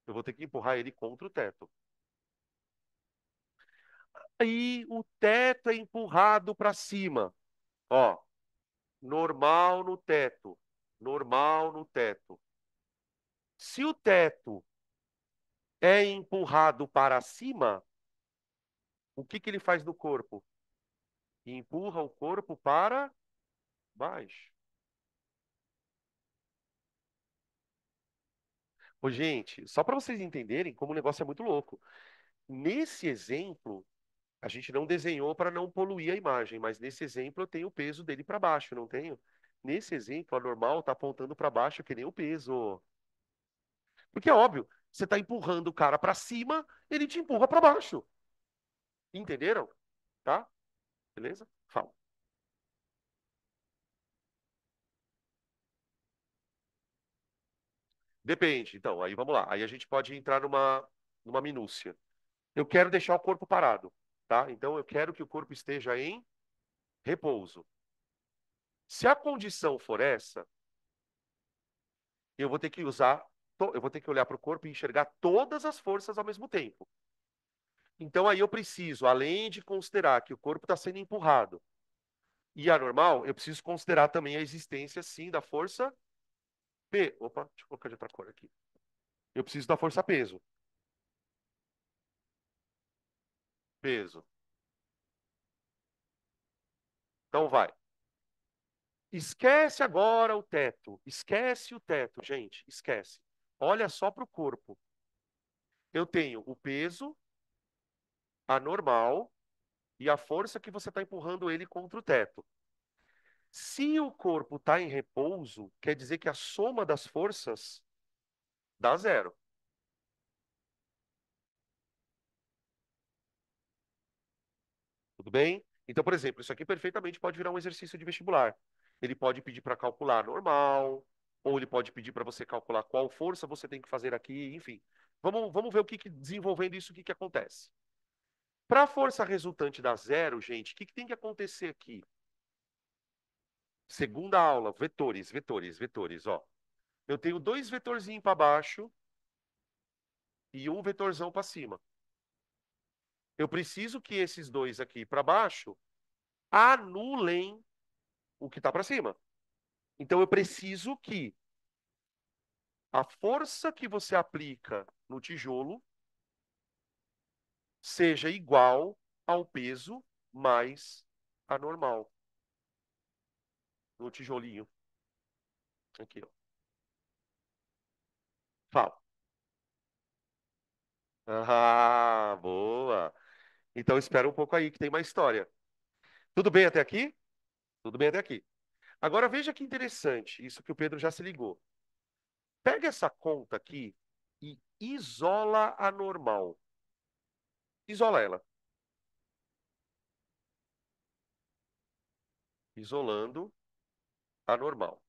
Eu vou ter que empurrar ele contra o teto. Aí o teto é empurrado para cima. Ó, normal no teto. Normal no teto. Se o teto é empurrado para cima, o que que ele faz no corpo? Empurra o corpo para baixo. Ô, gente, só para vocês entenderem como o negócio é muito louco. Nesse exemplo, a gente não desenhou para não poluir a imagem, mas nesse exemplo eu tenho o peso dele para baixo, não tenho? Nesse exemplo, a normal está apontando para baixo que nem o peso. Porque é óbvio, você está empurrando o cara para cima, ele te empurra para baixo. Entenderam? Tá? Beleza? Fala. Depende. Então, aí vamos lá. Aí a gente pode entrar numa minúcia. Eu quero deixar o corpo parado, tá? Então eu quero que o corpo esteja em repouso. Se a condição for essa, eu vou ter que eu vou ter que olhar para o corpo e enxergar todas as forças ao mesmo tempo. Então aí eu preciso, além de considerar que o corpo está sendo empurrado e anormal, eu preciso considerar também a existência, sim, da força P. Opa, deixa eu colocar de outra cor aqui. Eu preciso da força peso. Peso. Então vai. Esquece agora o teto. Esquece o teto, gente. Esquece. Olha só para o corpo. Eu tenho o peso, a normal e a força que você está empurrando ele contra o teto. Se o corpo está em repouso, quer dizer que a soma das forças dá zero. Tudo bem? Então, por exemplo, isso aqui perfeitamente pode virar um exercício de vestibular. Ele pode pedir para calcular normal, ou ele pode pedir para você calcular qual força você tem que fazer aqui, enfim. Vamos ver desenvolvendo isso, o que que acontece. Para a força resultante da zero, gente, o que que tem que acontecer aqui? Segunda aula, vetores, vetores, vetores, ó. Eu tenho dois vetorzinhos para baixo e um vetorzão para cima. Eu preciso que esses dois aqui para baixo anulem o que está para cima. Então eu preciso que a força que você aplica no tijolo seja igual ao peso mais a normal no tijolinho. Aqui, ó. Fala. Ah, boa. Então espera um pouco aí que tem mais história. Tudo bem até aqui? Tudo bem até aqui. Agora veja que interessante, isso que o Pedro já se ligou. Pega essa conta aqui e isola a normal. Isola ela. Isolando a normal.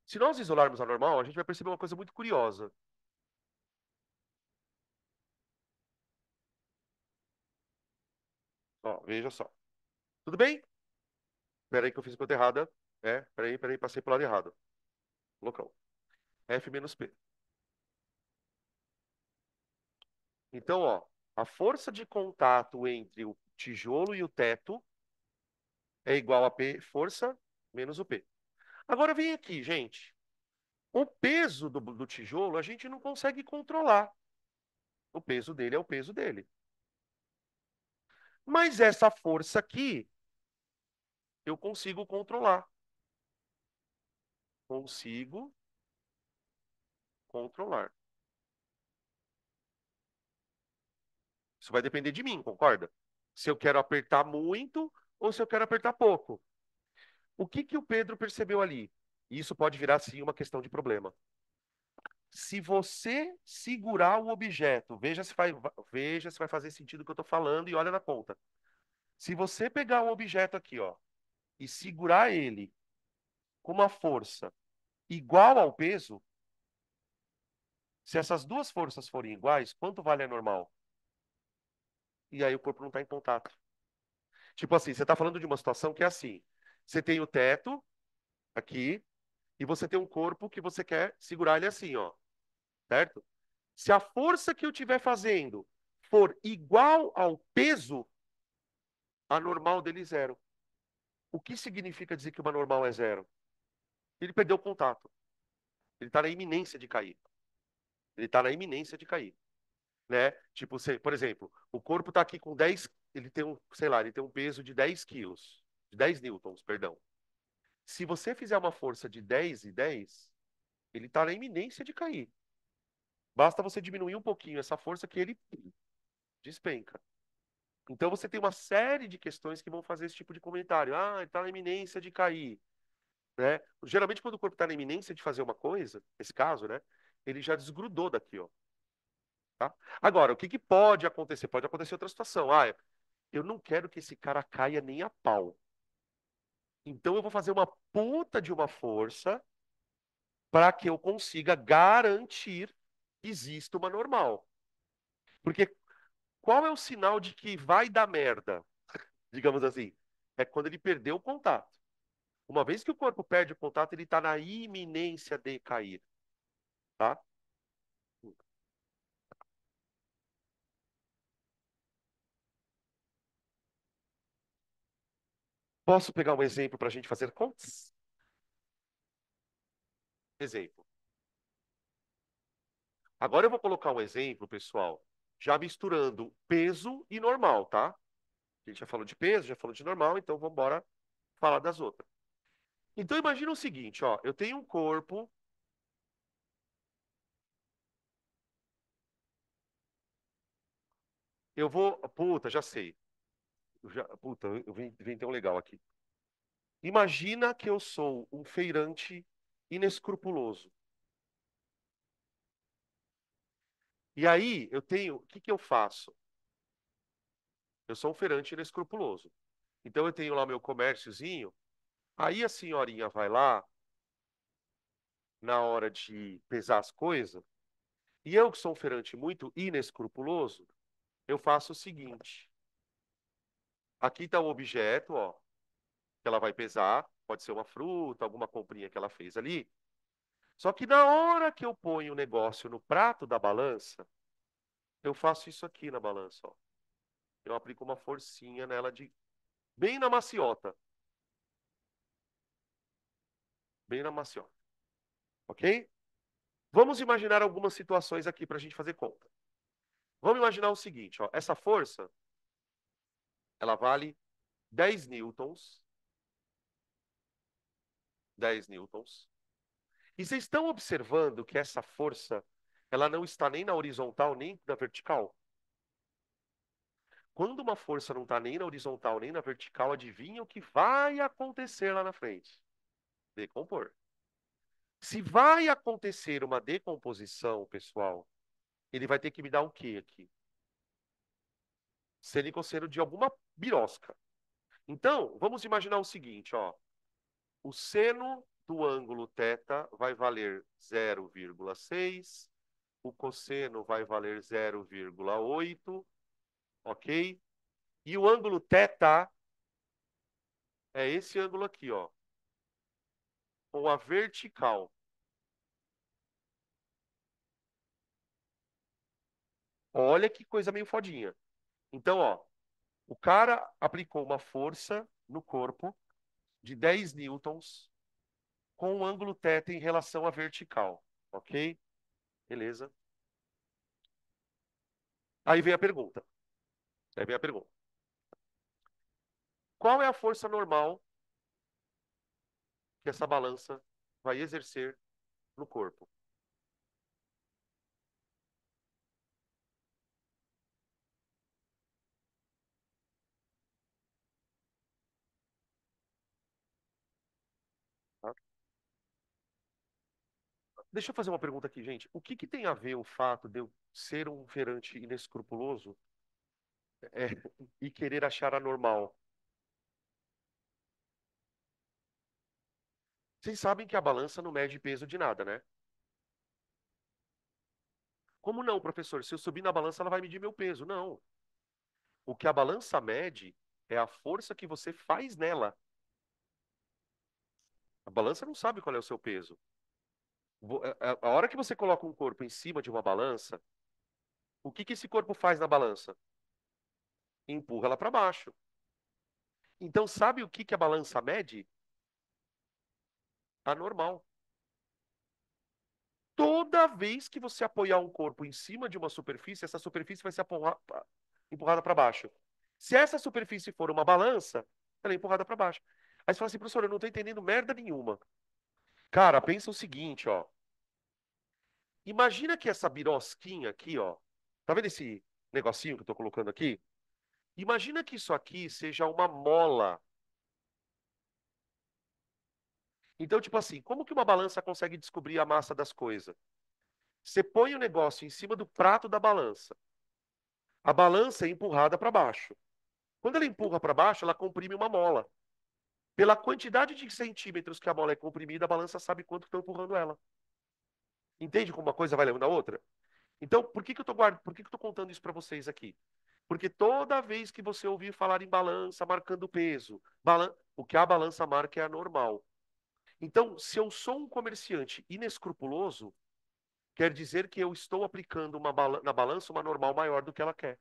Se nós isolarmos a normal, a gente vai perceber uma coisa muito curiosa. Ó, veja só. Tudo bem? Espera aí que eu fiz a conta errada. Espera aí, passei pro lado errado. Local. F menos P. Então, ó, a força de contato entre o tijolo e o teto é igual a P, força menos o P. Agora vem aqui, gente. O peso do tijolo a gente não consegue controlar. O peso dele é o peso dele. Mas essa força aqui eu consigo controlar. Consigo controlar. Isso vai depender de mim, concorda? Se eu quero apertar muito ou se eu quero apertar pouco. O que que o Pedro percebeu ali? E isso pode virar, sim, uma questão de problema. Se você segurar o objeto, veja se vai fazer sentido o que eu estou falando e olha na conta. Se você pegar um objeto aqui, ó, e segurar ele com uma força igual ao peso, se essas duas forças forem iguais, quanto vale a normal? E aí o corpo não está em contato. Tipo assim, você está falando de uma situação que é assim: você tem o teto aqui e você tem um corpo que você quer segurar ele assim, ó, certo? Se a força que eu estiver fazendo for igual ao peso, a normal dele é zero. O que significa dizer que uma normal é zero? Ele perdeu o contato. Ele está na iminência de cair. Ele está na iminência de cair, né? Tipo, por exemplo, o corpo está aqui com 10, ele tem um, sei lá, ele tem um peso de 10 quilos, de 10 newtons, perdão. Se você fizer uma força de 10 e 10, ele está na iminência de cair. Basta você diminuir um pouquinho essa força que ele despenca. Então você tem uma série de questões que vão fazer esse tipo de comentário. Ah, ele está na iminência de cair, né? Geralmente quando o corpo está na iminência de fazer uma coisa, nesse caso, né? Ele já desgrudou daqui, ó. Tá? Agora, o que que pode acontecer? Pode acontecer outra situação. Ah, eu não quero que esse cara caia nem a pau. Então eu vou fazer uma puta de uma força para que eu consiga garantir que exista uma normal. Porque qual é o sinal de que vai dar merda, digamos assim? É quando ele perdeu o contato. Uma vez que o corpo perde o contato, ele está na iminência de cair, tá? Posso pegar um exemplo para a gente fazer contas? Exemplo. Agora eu vou colocar um exemplo, pessoal, já misturando peso e normal, tá? A gente já falou de peso, já falou de normal, então vamos embora falar das outras. Então imagina o seguinte, ó, eu tenho um corpo, eu vou, puta, já sei. Puta, eu vim ter um legal aqui. Imagina que eu sou um feirante inescrupuloso. E aí eu tenho, o que que eu faço? Eu sou um feirante inescrupuloso. Então eu tenho lá meu comérciozinho, aí a senhorinha vai lá na hora de pesar as coisas, e eu que sou um feirante muito inescrupuloso, eu faço o seguinte: aqui está o objeto, ó, que ela vai pesar, pode ser uma fruta, alguma comprinha que ela fez ali. Só que na hora que eu ponho o negócio no prato da balança, eu faço isso aqui na balança, ó. Eu aplico uma forcinha nela de bem na maciota, bem na maciota, ok? Vamos imaginar algumas situações aqui para a gente fazer conta. Vamos imaginar o seguinte, ó, essa força, ela vale 10 newtons, 10 newtons. E vocês estão observando que essa força, ela não está nem na horizontal nem na vertical? Quando uma força não está nem na horizontal nem na vertical, adivinha o que vai acontecer lá na frente? Decompor. Se vai acontecer uma decomposição, pessoal, ele vai ter que me dar o quê aqui? Seno e cosseno de alguma birosca. Então, vamos imaginar o seguinte, ó. O seno do ângulo θ vai valer 0,6, o cosseno vai valer 0,8, ok? E o ângulo θ é esse ângulo aqui, ó, com a vertical. Olha que coisa meio fodinha. Então, ó, o cara aplicou uma força no corpo de 10 newtons com o ângulo θ em relação à vertical, ok? Beleza. Aí vem a pergunta. Aí vem a pergunta. Qual é a força normal que essa balança vai exercer no corpo? Tá? Deixa eu fazer uma pergunta aqui, gente. O que que tem a ver o fato de eu ser um feirante inescrupuloso, é, e querer achar anormal? Vocês sabem que a balança não mede peso de nada, né? Como não, professor? Se eu subir na balança, ela vai medir meu peso. Não. O que a balança mede é a força que você faz nela. A balança não sabe qual é o seu peso. A hora que você coloca um corpo em cima de uma balança, o que que esse corpo faz na balança? Empurra ela para baixo. Então, sabe o que que a balança mede? A normal. Toda vez que você apoiar um corpo em cima de uma superfície, essa superfície vai ser empurrada para baixo. Se essa superfície for uma balança, ela é empurrada para baixo. Aí você fala assim, professor, eu não estou entendendo merda nenhuma. Cara, pensa o seguinte, ó. Imagina que essa birosquinha aqui, ó. Tá vendo esse negocinho que eu tô colocando aqui? Imagina que isso aqui seja uma mola. Então, tipo assim, como que uma balança consegue descobrir a massa das coisas? Você põe o negócio em cima do prato da balança. A balança é empurrada para baixo. Quando ela empurra para baixo, ela comprime uma mola. Pela quantidade de centímetros que a mola é comprimida, a balança sabe quanto estão empurrando ela. Entende como uma coisa vai levando a outra? Então, por que que eu tô contando isso para vocês aqui? Porque toda vez que você ouvir falar em balança marcando peso, o que a balança marca é anormal. Então, se eu sou um comerciante inescrupuloso, quer dizer que eu estou aplicando na balança uma normal maior do que ela quer.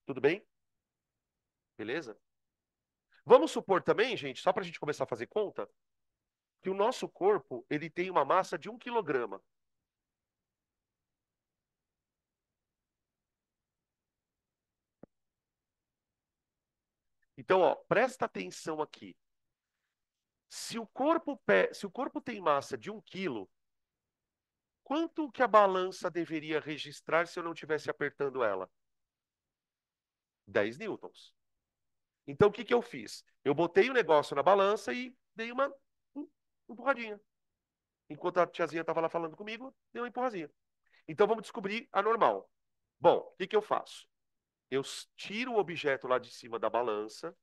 Tudo bem? Beleza? Vamos supor também, gente, só para a gente começar a fazer conta, que o nosso corpo ele tem uma massa de 1 quilograma. Então, ó, presta atenção aqui. Se o corpo tem massa de 1 quilo, quanto que a balança deveria registrar se eu não estivesse apertando ela? 10 newtons. Então, o que que eu fiz? Eu botei o negócio na balança e dei uma empurradinha. Enquanto a tiazinha estava lá falando comigo, dei uma empurradinha. Então, vamos descobrir a normal. Bom, o que que eu faço? Eu tiro o objeto lá de cima da balança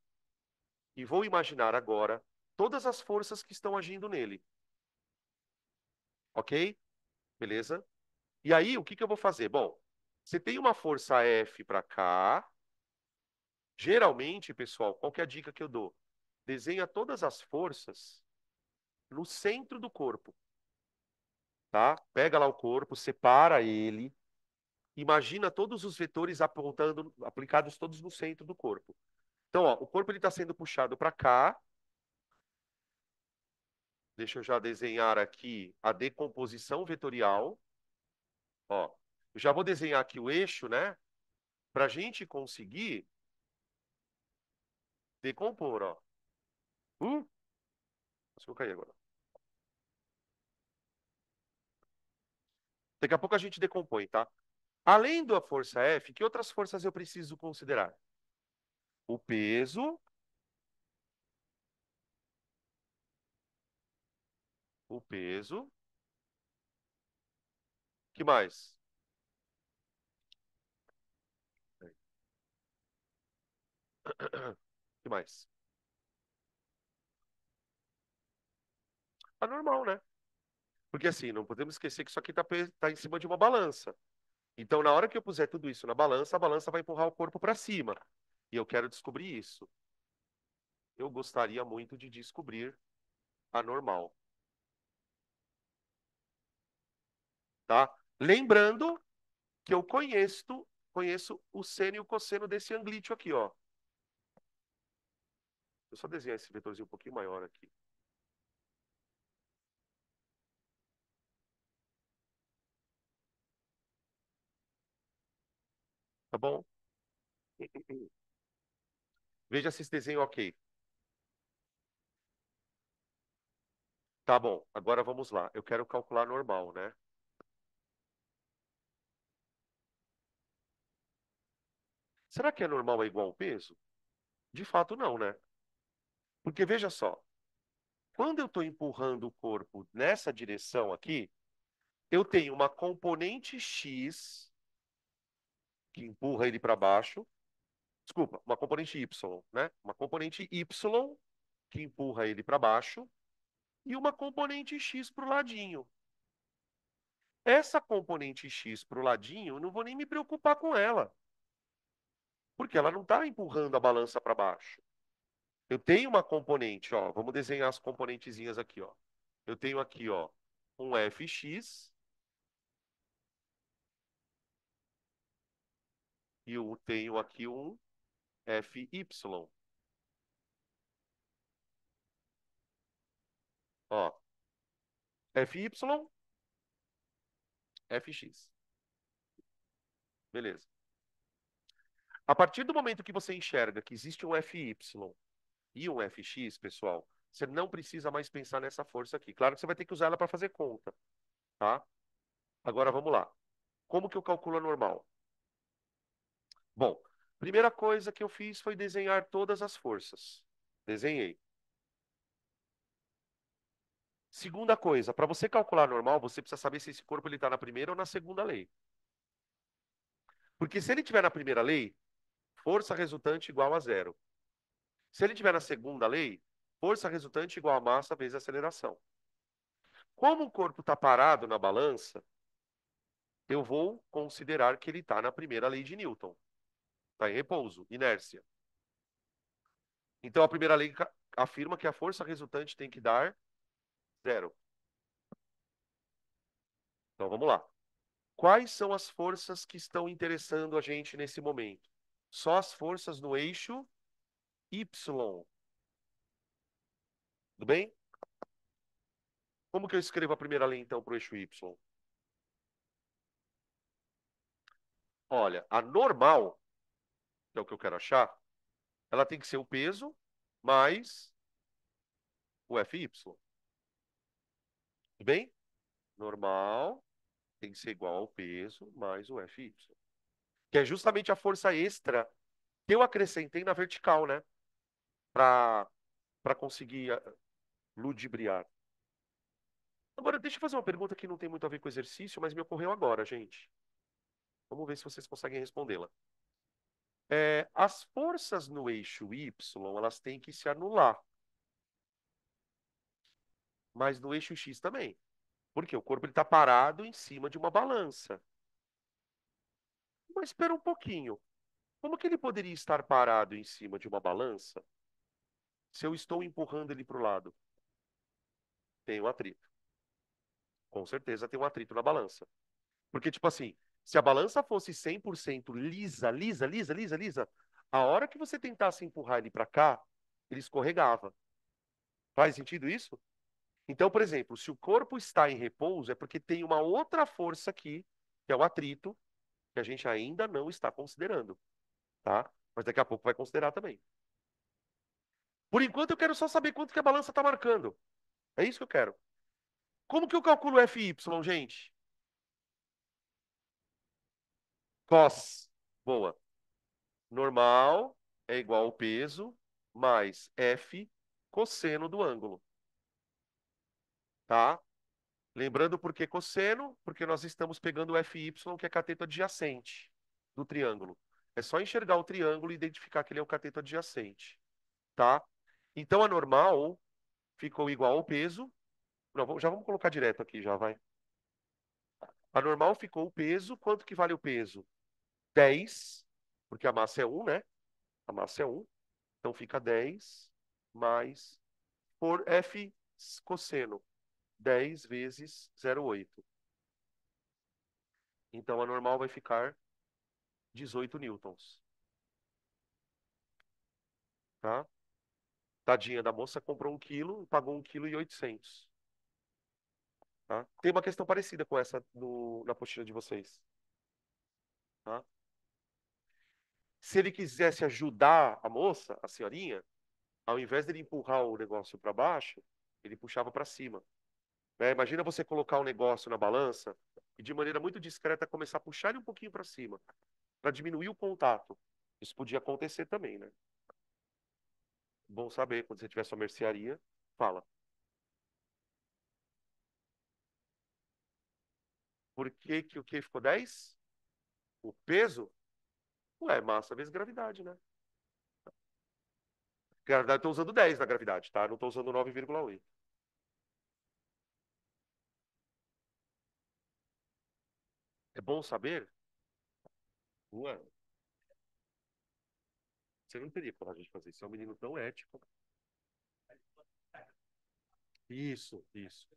e vou imaginar agora todas as forças que estão agindo nele. Ok? Beleza? E aí, o que que eu vou fazer? Bom, você tem uma força F para cá. Geralmente, pessoal, qual que é a dica que eu dou? Desenha todas as forças no centro do corpo, tá? Pega lá o corpo, separa ele, imagina todos os vetores apontando, aplicados todos no centro do corpo. Então, ó, o corpo ele está sendo puxado para cá. Deixa eu já desenhar aqui a decomposição vetorial. Ó, eu já vou desenhar aqui o eixo, né? Para a gente conseguir decompor, ó. Uh, acho que eu caí agora. Daqui a pouco a gente decompõe, tá? Além da força F, que outras forças eu preciso considerar? O peso, o peso. Que mais? Que mais? A normal, né? Porque assim, não podemos esquecer que isso aqui tá em cima de uma balança. Então, na hora que eu puser tudo isso na balança, a balança vai empurrar o corpo para cima. E eu quero descobrir isso. Eu gostaria muito de descobrir a normal, tá? Lembrando que eu conheço o seno e o cosseno desse anglítio aqui, ó. Eu só desenhar esse vetorzinho um pouquinho maior aqui, tá bom? Veja se esse desenho é ok. Tá bom, agora vamos lá. Eu quero calcular normal, né? Será que é normal é igual ao peso? De fato, não, né? Porque veja só, quando eu estou empurrando o corpo nessa direção aqui, eu tenho uma componente X que empurra ele para baixo. Desculpa, uma componente Y, né? Uma componente Y que empurra ele para baixo e uma componente X para o ladinho. Essa componente X para o ladinho, eu não vou nem me preocupar com ela, porque ela não está empurrando a balança para baixo. Eu tenho uma componente, ó, vamos desenhar as componentezinhas aqui, ó. Eu tenho aqui, ó, um Fx e eu tenho aqui um Fy. Ó, Fy, Fx. Beleza. A partir do momento que você enxerga que existe um Fy e um Fx, pessoal, você não precisa mais pensar nessa força aqui. Claro que você vai ter que usar ela para fazer conta, tá? Agora vamos lá. Como que eu calculo a normal? Bom, primeira coisa que eu fiz foi desenhar todas as forças. Desenhei. Segunda coisa, para você calcular a normal, você precisa saber se esse corpo está na primeira ou na segunda lei. Porque se ele estiver na primeira lei, força resultante igual a zero. Se ele estiver na segunda lei, força resultante igual a massa vezes aceleração. Como o corpo está parado na balança, eu vou considerar que ele está na primeira lei de Newton. Está em repouso, inércia. Então a primeira lei afirma que a força resultante tem que dar zero. Então vamos lá. Quais são as forças que estão interessando a gente nesse momento? Só as forças no eixo Y. Tudo bem? Como que eu escrevo a primeira lei, então, para o eixo Y? Olha, a normal, que é o que eu quero achar, ela tem que ser o peso mais o Fy. Tudo bem? Normal tem que ser igual ao peso mais o Fy. Que é justamente a força extra que eu acrescentei na vertical, né? Para conseguir ludibriar. Agora, deixa eu fazer uma pergunta que não tem muito a ver com o exercício, mas me ocorreu agora, gente. Vamos ver se vocês conseguem respondê-la. As forças no eixo Y, elas têm que se anular. Mas no eixo X também. Porque o corpo está parado em cima de uma balança. Mas espera um pouquinho. Como que ele poderia estar parado em cima de uma balança se eu estou empurrando ele para o lado? Tem um atrito. Com certeza tem um atrito na balança. Porque, tipo assim, se a balança fosse 100% lisa, lisa, lisa, lisa, lisa, a hora que você tentasse empurrar ele para cá, ele escorregava. Faz sentido isso? Então, por exemplo, se o corpo está em repouso, é porque tem uma outra força aqui, que é o atrito, que a gente ainda não está considerando, tá? Mas daqui a pouco vai considerar também. Por enquanto, eu quero só saber quanto que a balança está marcando. É isso que eu quero. Como que eu calculo o FY, gente? Cos. Boa. Normal é igual ao peso mais F cosseno do ângulo, tá? Lembrando por que cosseno? Porque nós estamos pegando o FY, que é cateto adjacente do triângulo. É só enxergar o triângulo e identificar que ele é o cateto adjacente, tá? Então a normal ficou igual ao peso. Não, já vamos colocar direto aqui, já vai. A normal ficou o peso. Quanto que vale o peso? 10, porque a massa é 1, né? A massa é 1. Então fica 10 mais por F cosseno. 10 vezes 0,8. Então a normal vai ficar 18 newtons, tá? Tadinha da moça, comprou 1 quilo e pagou 1,8 kg. Tá? Tem uma questão parecida com essa na apostila de vocês. Tá? Se ele quisesse ajudar a moça, a senhorinha, ao invés dele empurrar o negócio para baixo, ele puxava para cima. Né? Imagina você colocar um negócio na balança e de maneira muito discreta começar a puxar ele um pouquinho para cima, para diminuir o contato. Isso podia acontecer também, né? Bom saber, quando você tiver sua mercearia, fala. Por que que o que ficou 10? O peso? Ué, massa vezes gravidade, né? Gravidade, estou usando 10 na gravidade, tá? Não estou usando 9,8. É bom saber? Ué, você não teria coragem de fazer isso. Você é um menino tão ético. Isso. Isso.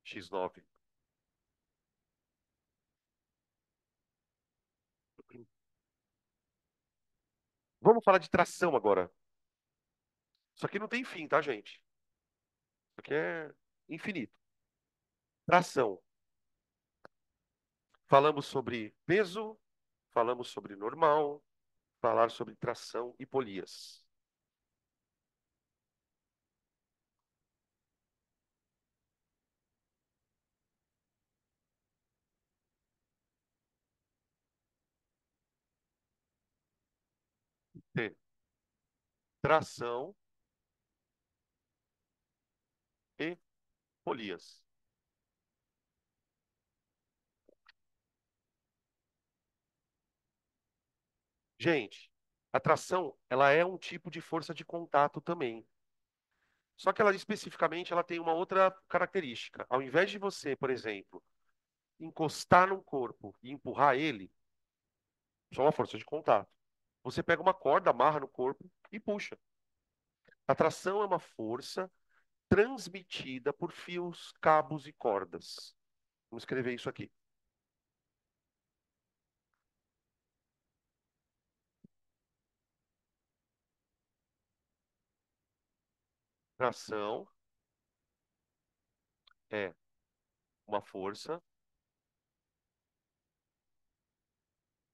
X9. Vamos falar de tração agora. Isso aqui não tem fim, tá, gente? Isso aqui é infinito. Tração. Falamos sobre peso, falamos sobre normal, falar sobre tração e polias. T. Tração e polias. Gente, a tração, ela é um tipo de força de contato também. Só que ela especificamente ela tem uma outra característica. Ao invés de você, por exemplo, encostar num corpo e empurrar ele, só uma força de contato. Você pega uma corda, amarra no corpo e puxa. A tração é uma força transmitida por fios, cabos e cordas. Vamos escrever isso aqui. Tração é uma força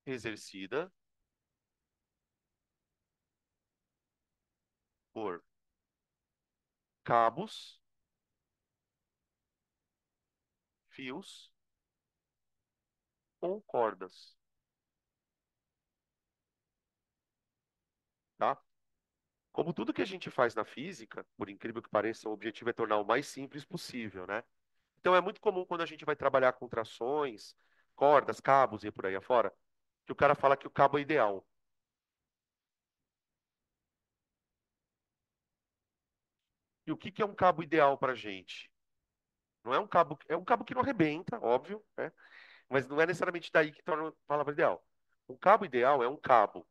exercida por cabos, fios ou cordas, tá? Como tudo que a gente faz na física, por incrível que pareça, o objetivo é tornar o mais simples possível, né? Então é muito comum quando a gente vai trabalhar com trações, cordas, cabos e por aí afora, que o cara fala que o cabo é ideal. E o que que é um cabo ideal para a gente? Não é um cabo, é um cabo que não arrebenta, óbvio, né? Mas não é necessariamente daí que torna a palavra ideal. Um cabo ideal é um cabo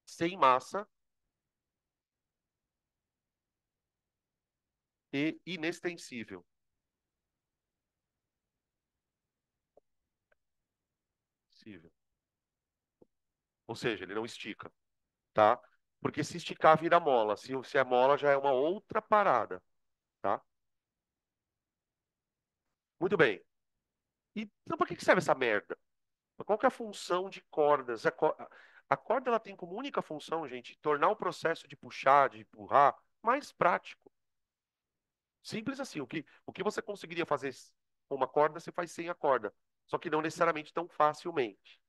sem massa e inextensível. Sensível. Ou seja, ele não estica, tá? Porque se esticar vira mola. Se é mola já é uma outra parada, tá? Muito bem. E então para que que serve essa merda? Qual que é a função de cordas? A corda ela tem como única função, gente, tornar o processo de puxar, de empurrar, mais prático. Simples assim. O que você conseguiria fazer com uma corda, você faz sem a corda. Só que não necessariamente tão facilmente.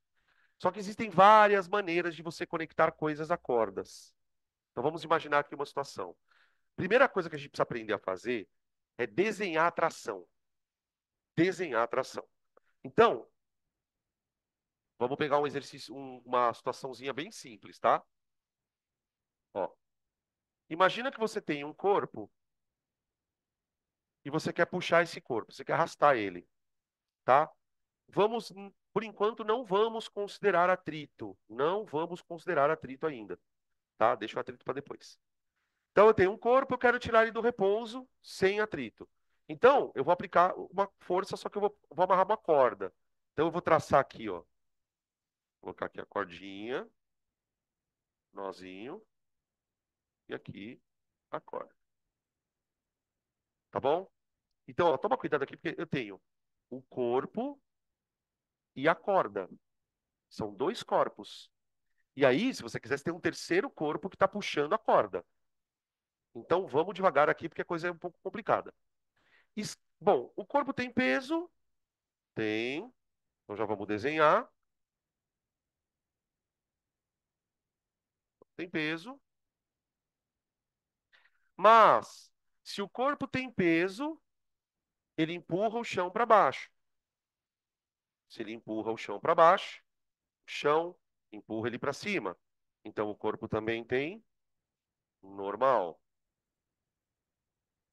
Só que existem várias maneiras de você conectar coisas a cordas. Então vamos imaginar aqui uma situação. Primeira coisa que a gente precisa aprender a fazer é desenhar a tração. Desenhar a tração. Então, vamos pegar um exercício, uma situaçãozinha bem simples, tá? Ó, imagina que você tem um corpo e você quer puxar esse corpo, você quer arrastar ele, tá? Vamos, por enquanto, não vamos considerar atrito. Não vamos considerar atrito ainda, tá? Deixa o atrito para depois. Então, eu tenho um corpo, eu quero tirar ele do repouso sem atrito. Então, eu vou aplicar uma força, só que eu vou amarrar uma corda. Então, eu vou traçar aqui, ó. Vou colocar aqui a cordinha, nozinho, e aqui a corda. Tá bom? Então, ó, toma cuidado aqui, porque eu tenho o corpo e a corda. São dois corpos. E aí, se você quiser, você tem um terceiro corpo que está puxando a corda. Então, vamos devagar aqui, porque a coisa é um pouco complicada. Bom, o corpo tem peso? Tem. Então, já vamos desenhar. Tem peso. Mas, se o corpo tem peso, ele empurra o chão para baixo. Se ele empurra o chão para baixo, o chão empurra ele para cima. Então o corpo também tem normal,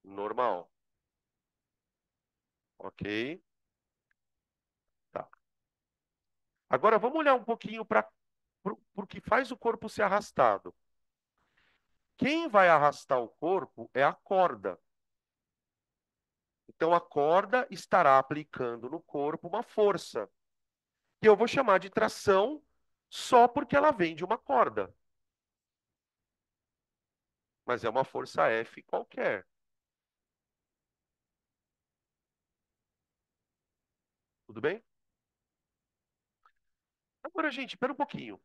normal, ok? Tá. Agora vamos olhar um pouquinho para o que faz o corpo ser arrastado. Quem vai arrastar o corpo é a corda. Então a corda estará aplicando no corpo uma força, que eu vou chamar de tração só porque ela vem de uma corda. Mas é uma força F qualquer. Tudo bem? Agora, gente, espera um pouquinho.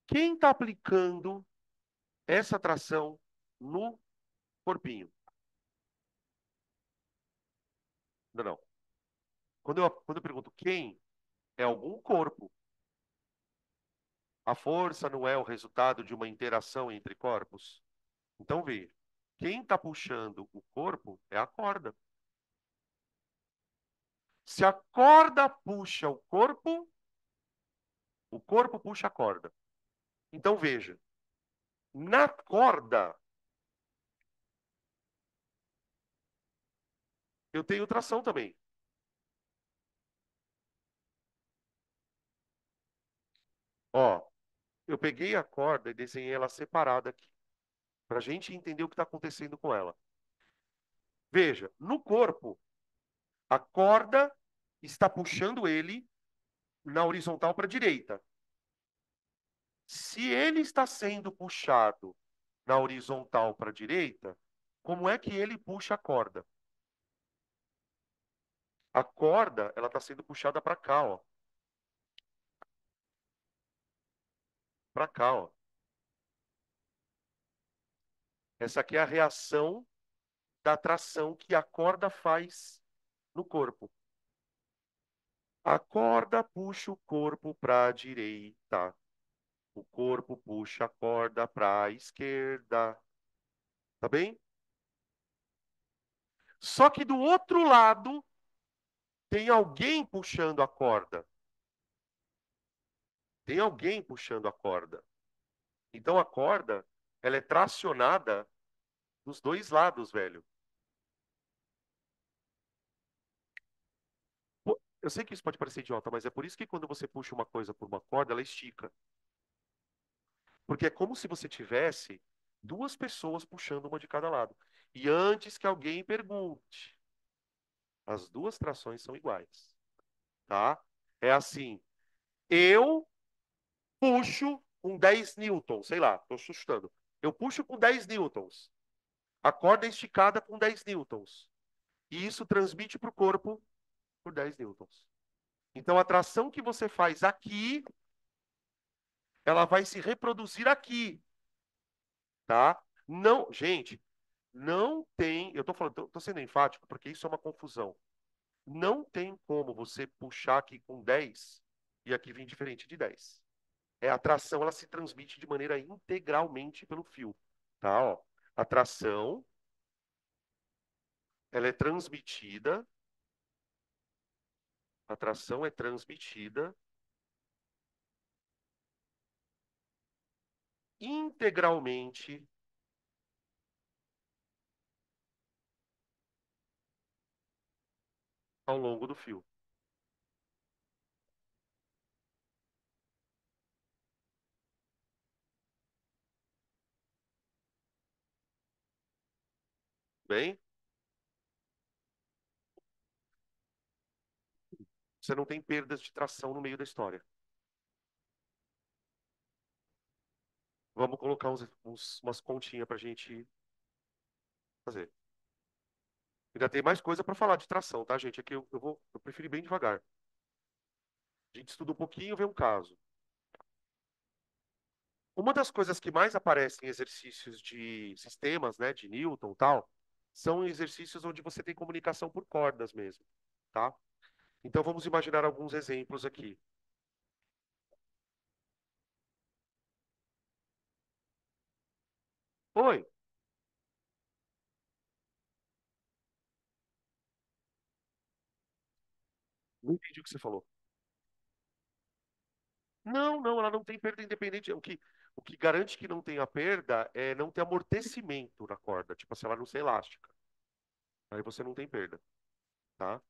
Quem está aplicando essa tração no corpinho? Não, não. Quando eu pergunto quem, é algum corpo. A força não é o resultado de uma interação entre corpos? Então, veja. Quem está puxando o corpo é a corda. Se a corda puxa o corpo puxa a corda. Então, veja. Na corda, eu tenho tração também. Ó, eu peguei a corda e desenhei ela separada aqui, para a gente entender o que está acontecendo com ela. Veja, no corpo, a corda está puxando ele na horizontal para a direita. Se ele está sendo puxado na horizontal para a direita, como é que ele puxa a corda? A corda, ela está sendo puxada para cá, ó. Para cá, ó. Essa aqui é a reação da tração que a corda faz no corpo. A corda puxa o corpo para a direita. O corpo puxa a corda para a esquerda. Tá bem? Só que do outro lado tem alguém puxando a corda. Tem alguém puxando a corda. Então a corda, ela é tracionada dos dois lados, velho. Pô, eu sei que isso pode parecer idiota, mas é por isso que quando você puxa uma coisa por uma corda, ela estica. Porque é como se você tivesse duas pessoas puxando uma de cada lado. E antes que alguém pergunte, as duas trações são iguais, tá? É assim, eu puxo com 10 newtons, sei lá, estou chutando. Eu puxo com 10 newtons. A corda é esticada com 10 newtons. E isso transmite para o corpo por 10 newtons. Então, a tração que você faz aqui, ela vai se reproduzir aqui, tá? Não, gente, não tem. Eu estou falando, estou sendo enfático porque isso é uma confusão. Não tem como você puxar aqui com 10 e aqui vir diferente de 10. É, a tração, ela se transmite de maneira integralmente pelo fio, tá? Ó, a tração, ela é transmitida, a tração é transmitida integralmente ao longo do fio. Bem, você não tem perdas de tração no meio da história. Vamos colocar umas continhas para a gente fazer. Ainda tem mais coisa para falar de tração, tá, gente? Aqui eu prefiro ir bem devagar. A gente estuda um pouquinho e vê um caso. Uma das coisas que mais aparecem em exercícios de sistemas, né, de Newton e tal, são exercícios onde você tem comunicação por cordas mesmo, tá? Então vamos imaginar alguns exemplos aqui. Oi, Não entendi o que você falou. Não, não, ela não tem perda independente. O que garante que não tenha perda é não ter amortecimento na corda. Tipo assim, ela não ser elástica. Aí você não tem perda, tá?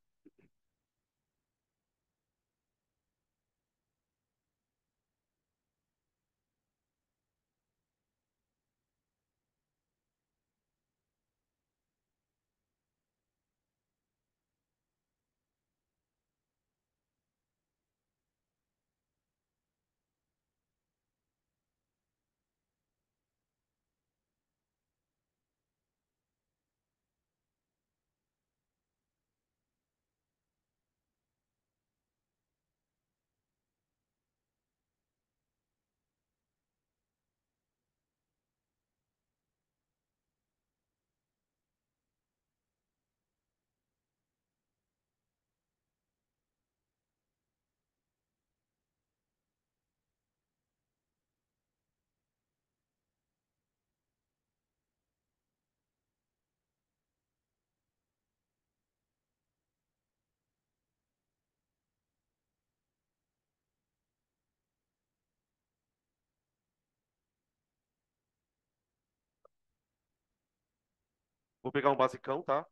Vou pegar um basicão, tá?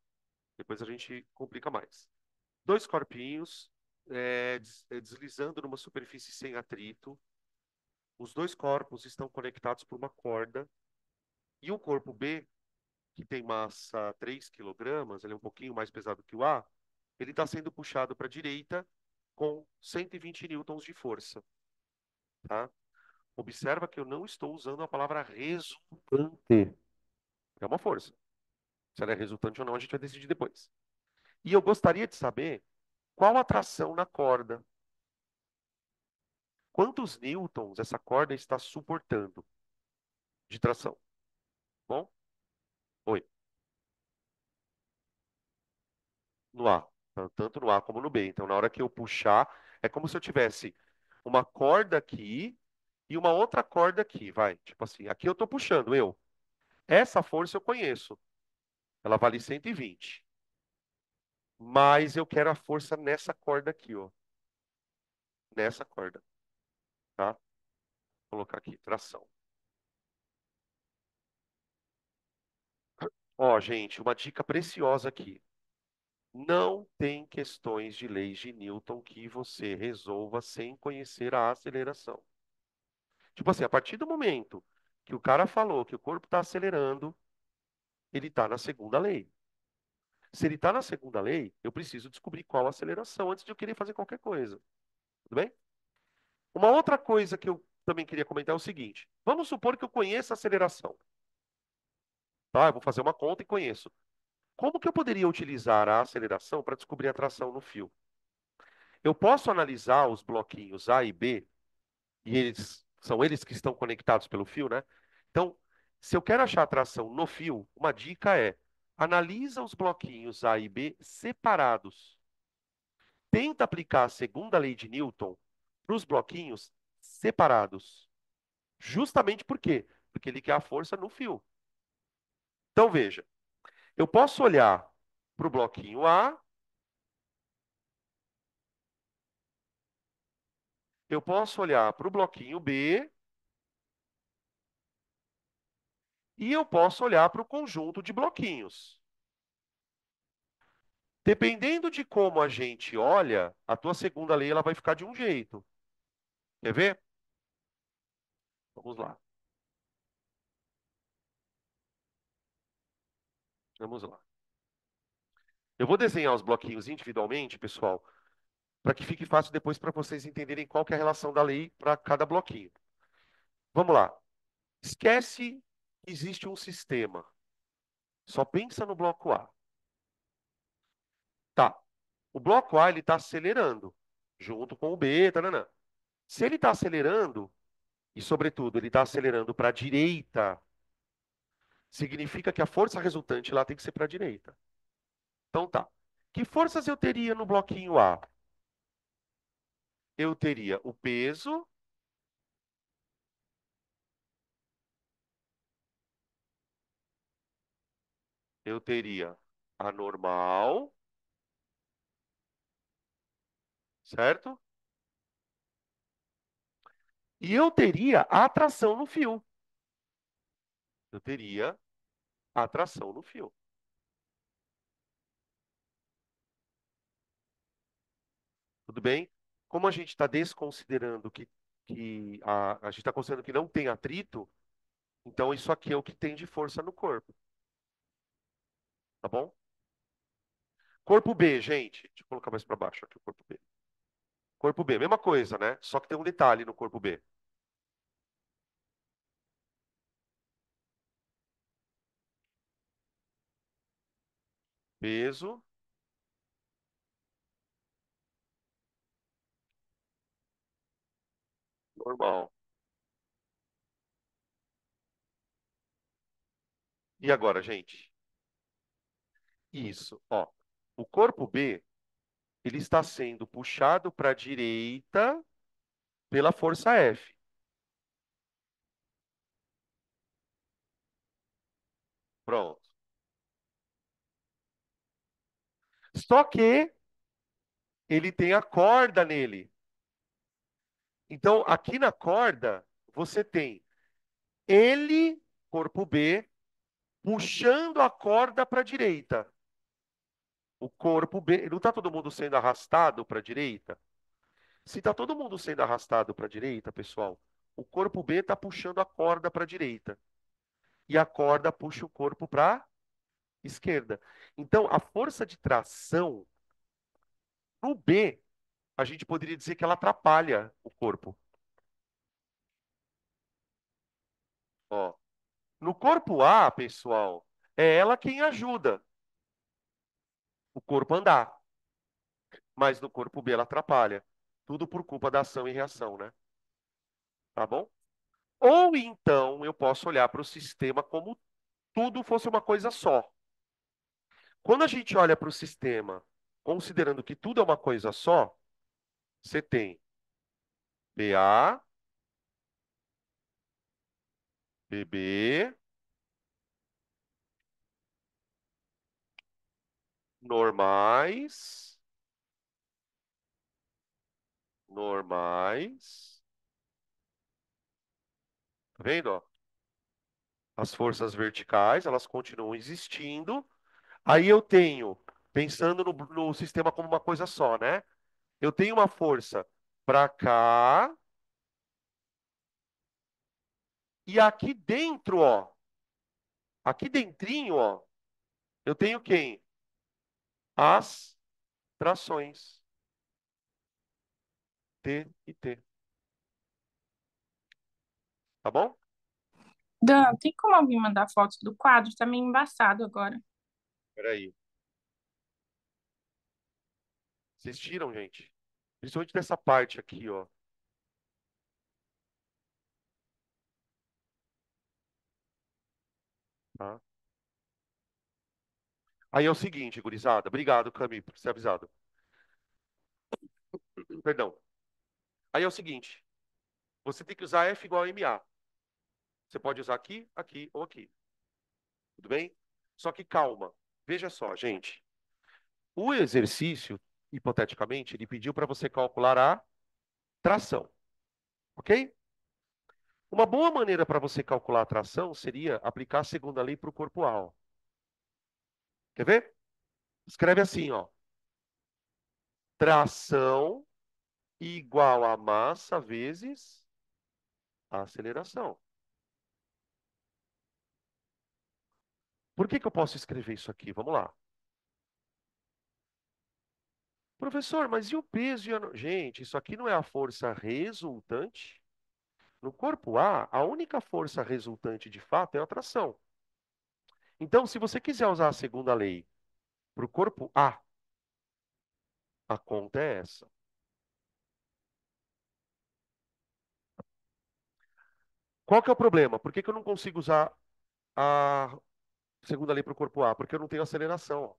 Depois a gente complica mais. Dois corpinhos, deslizando numa superfície sem atrito. Os dois corpos estão conectados por uma corda. E o corpo B, que tem massa 3 quilogramas, ele é um pouquinho mais pesado que o A, ele está sendo puxado para a direita com 120 newtons de força, tá? Observa que eu não estou usando a palavra resultante. É uma força. Se ela é resultante ou não, a gente vai decidir depois. E eu gostaria de saber qual a tração na corda. Quantos newtons essa corda está suportando de tração? Bom? Oi. No A. Tanto no A como no B. Então, na hora que eu puxar, é como se eu tivesse uma corda aqui e uma outra corda aqui, vai. Tipo assim, aqui eu estou puxando, eu. Essa força eu conheço. Ela vale 120. Mas eu quero a força nessa corda aqui, ó. Nessa corda, tá? Vou colocar aqui, tração. Ó, gente, uma dica preciosa aqui. Não tem questões de leis de Newton que você resolva sem conhecer a aceleração. Tipo assim, a partir do momento que o cara falou que o corpo está acelerando, ele está na segunda lei. Se ele está na segunda lei, eu preciso descobrir qual a aceleração antes de eu querer fazer qualquer coisa. Tudo bem? Uma outra coisa que eu também queria comentar é o seguinte: vamos supor que eu conheça a aceleração. Tá? Eu vou fazer uma conta e conheço. Como que eu poderia utilizar a aceleração para descobrir a tração no fio? Eu posso analisar os bloquinhos A e B, e eles são eles que estão conectados pelo fio, né? Então, se eu quero achar a tração no fio, uma dica é: analisa os bloquinhos A e B separados. Tenta aplicar a segunda lei de Newton para os bloquinhos separados. Justamente por quê? Porque ele quer a força no fio. Então, veja, eu posso olhar para o bloquinho A, eu posso olhar para o bloquinho B e eu posso olhar para o conjunto de bloquinhos. Dependendo de como a gente olha, a tua segunda lei ela vai ficar de um jeito. Quer ver? Vamos lá. Vamos lá. Eu vou desenhar os bloquinhos individualmente, pessoal, para que fique fácil depois para vocês entenderem qual que é a relação da lei para cada bloquinho. Vamos lá. Esquece que existe um sistema. Só pensa no bloco A. Tá. O bloco A ele está acelerando junto com o B, taranã. Se ele está acelerando e, sobretudo, ele está acelerando para a direita, significa que a força resultante lá tem que ser para a direita. Então tá. Que forças eu teria no bloquinho A? Eu teria o peso, eu teria a normal certo? E eu teria atração no fio. Eu teria atração no fio. Tudo bem? Como a gente está desconsiderando que a gente está considerando que não tem atrito, então isso aqui é o que tem de força no corpo, tá bom? Corpo B, gente. Deixa eu colocar mais para baixo aqui o corpo B. Corpo B, mesma coisa, né? Só que tem um detalhe no corpo B. Peso normal. E agora, gente? Isso, ó. O corpo B, ele está sendo puxado para a direita pela força F. Pronto. Só que ele tem a corda nele. Então, aqui na corda, você tem ele, corpo B, puxando a corda para a direita. O corpo B, não está todo mundo sendo arrastado para a direita? Se está todo mundo sendo arrastado para a direita, pessoal, o corpo B está puxando a corda para a direita. E a corda puxa o corpo para a esquerda. Então, a força de tração no B, a gente poderia dizer que ela atrapalha o corpo. Ó. No corpo A, pessoal, é ela quem ajuda o corpo a andar. Mas no corpo B ela atrapalha. Tudo por culpa da ação e reação, né? Tá bom? Ou então eu posso olhar para o sistema como tudo fosse uma coisa só. Quando a gente olha para o sistema, considerando que tudo é uma coisa só, você tem BA, BB, normais, normais. Tá vendo, ó? As forças verticais, elas continuam existindo. Aí eu tenho, pensando no sistema como uma coisa só, né? Eu tenho uma força para cá e aqui dentro, ó, aqui dentrinho, ó, eu tenho quem? As trações T e T, tá bom? Dan, tem como alguém mandar fotos do quadro? Tá meio embaçado agora. Peraí. Vocês tiram, gente? Principalmente dessa parte aqui, ó, tá? Aí é o seguinte, gurizada. Obrigado, Cami, por ser avisado. Perdão. Aí é o seguinte. Você tem que usar F igual a MA. Você pode usar aqui, aqui ou aqui. Tudo bem? Só que calma. Veja só, gente. O exercício, hipoteticamente, ele pediu para você calcular a tração, ok? Uma boa maneira para você calcular a tração seria aplicar a segunda lei para o corpo A. Ó. Quer ver? Escreve assim, ó. Tração igual a massa vezes a aceleração. Por que que eu posso escrever isso aqui? Vamos lá. Professor, mas e o peso? Gente, isso aqui não é a força resultante? No corpo A, a única força resultante de fato é a tração. Então, se você quiser usar a segunda lei para o corpo A, a conta é essa. Qual que é o problema? Por que que eu não consigo usar a segunda lei para o corpo A? Porque eu não tenho aceleração. Ó.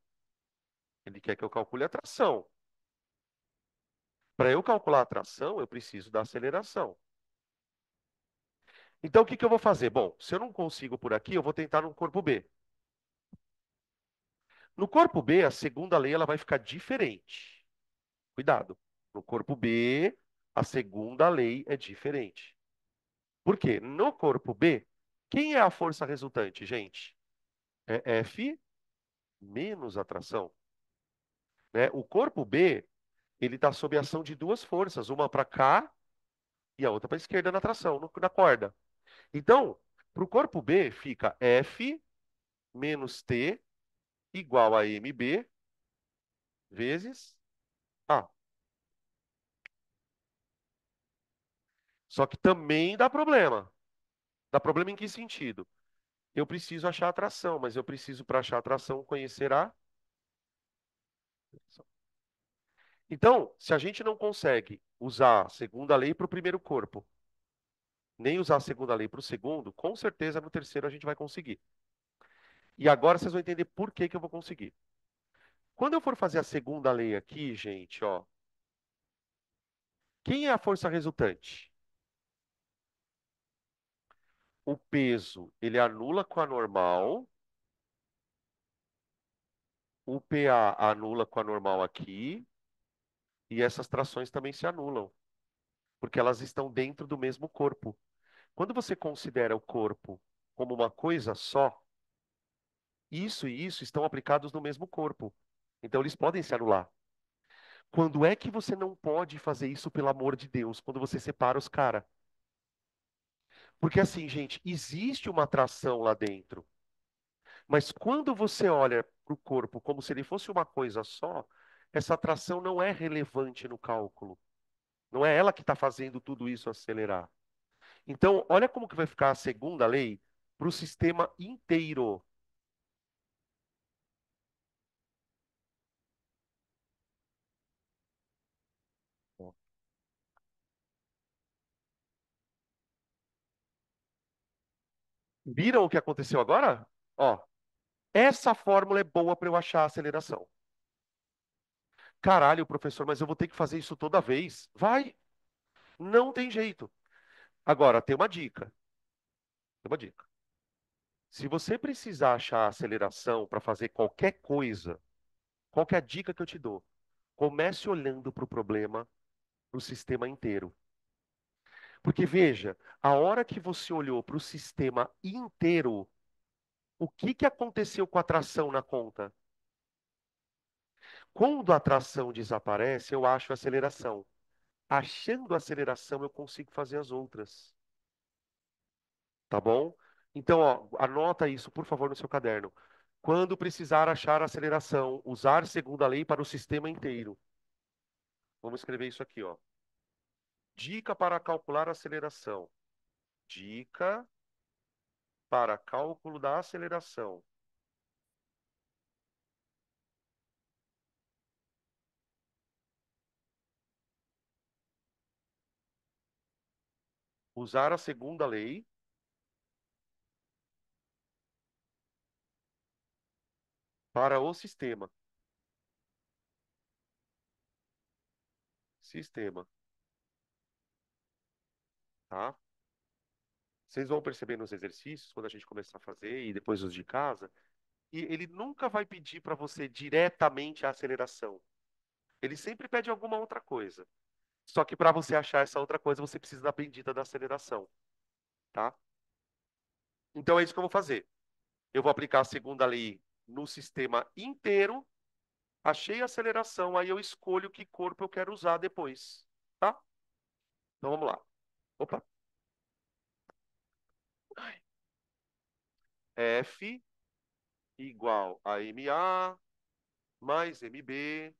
Ele quer que eu calcule a tração. Para eu calcular a tração, eu preciso da aceleração. Então, o que que eu vou fazer? Bom, se eu não consigo por aqui, eu vou tentar no corpo B. No corpo B, a segunda lei ela vai ficar diferente. Cuidado. No corpo B, a segunda lei é diferente. Por quê? No corpo B, quem é a força resultante, gente? É F menos atração, né? O corpo B, ele está sob a ação de duas forças, uma para cá e a outra para a esquerda na tração, na corda. Então, para o corpo B, fica F menos T igual a MB vezes A. Só que também dá problema. Dá problema em que sentido? Eu preciso achar atração, mas eu preciso, para achar atração, conhecer a. Então, se a gente não consegue usar a segunda lei para o primeiro corpo, nem usar a segunda lei para o segundo, com certeza no terceiro a gente vai conseguir. E agora vocês vão entender por que que eu vou conseguir. Quando eu for fazer a segunda lei aqui, gente, ó, quem é a força resultante? O peso, ele anula com a normal, o PA anula com a normal aqui, e essas trações também se anulam, porque elas estão dentro do mesmo corpo. Quando você considera o corpo como uma coisa só, isso e isso estão aplicados no mesmo corpo. Então eles podem se anular. Quando é que você não pode fazer isso, pelo amor de Deus? Quando você separa os caras. Porque assim, gente, existe uma atração lá dentro. Mas quando você olha para o corpo como se ele fosse uma coisa só, essa atração não é relevante no cálculo. Não é ela que está fazendo tudo isso acelerar. Então, olha como que vai ficar a segunda lei para o sistema inteiro. Viram o que aconteceu agora? Ó, essa fórmula é boa para eu achar a aceleração. Caralho, professor, mas eu vou ter que fazer isso toda vez. Vai, não tem jeito. Agora, tem uma dica. Tem uma dica. Se você precisar achar a aceleração para fazer qualquer coisa, qual que é a dica que eu te dou? Comece olhando para o problema, para o sistema inteiro. Porque veja, a hora que você olhou para o sistema inteiro, o que que aconteceu com a tração na conta? Quando a tração desaparece, eu acho a aceleração. Achando a aceleração, eu consigo fazer as outras. Tá bom? Então, ó, anota isso, por favor, no seu caderno. Quando precisar achar a aceleração, usar segunda lei para o sistema inteiro. Vamos escrever isso aqui, ó. Dica para calcular a aceleração. Dica para cálculo da aceleração. Usar a segunda lei para o sistema. Sistema, tá? Vocês vão perceber nos exercícios, quando a gente começar a fazer e depois os de casa, e ele nunca vai pedir para você diretamente a aceleração. Ele sempre pede alguma outra coisa. Só que para você achar essa outra coisa, você precisa da bendita da aceleração, tá? Então é isso que eu vou fazer. Eu vou aplicar a segunda lei no sistema inteiro, achei a aceleração, aí eu escolho que corpo eu quero usar depois, tá? Então vamos lá. Opa. F igual a MA mais MB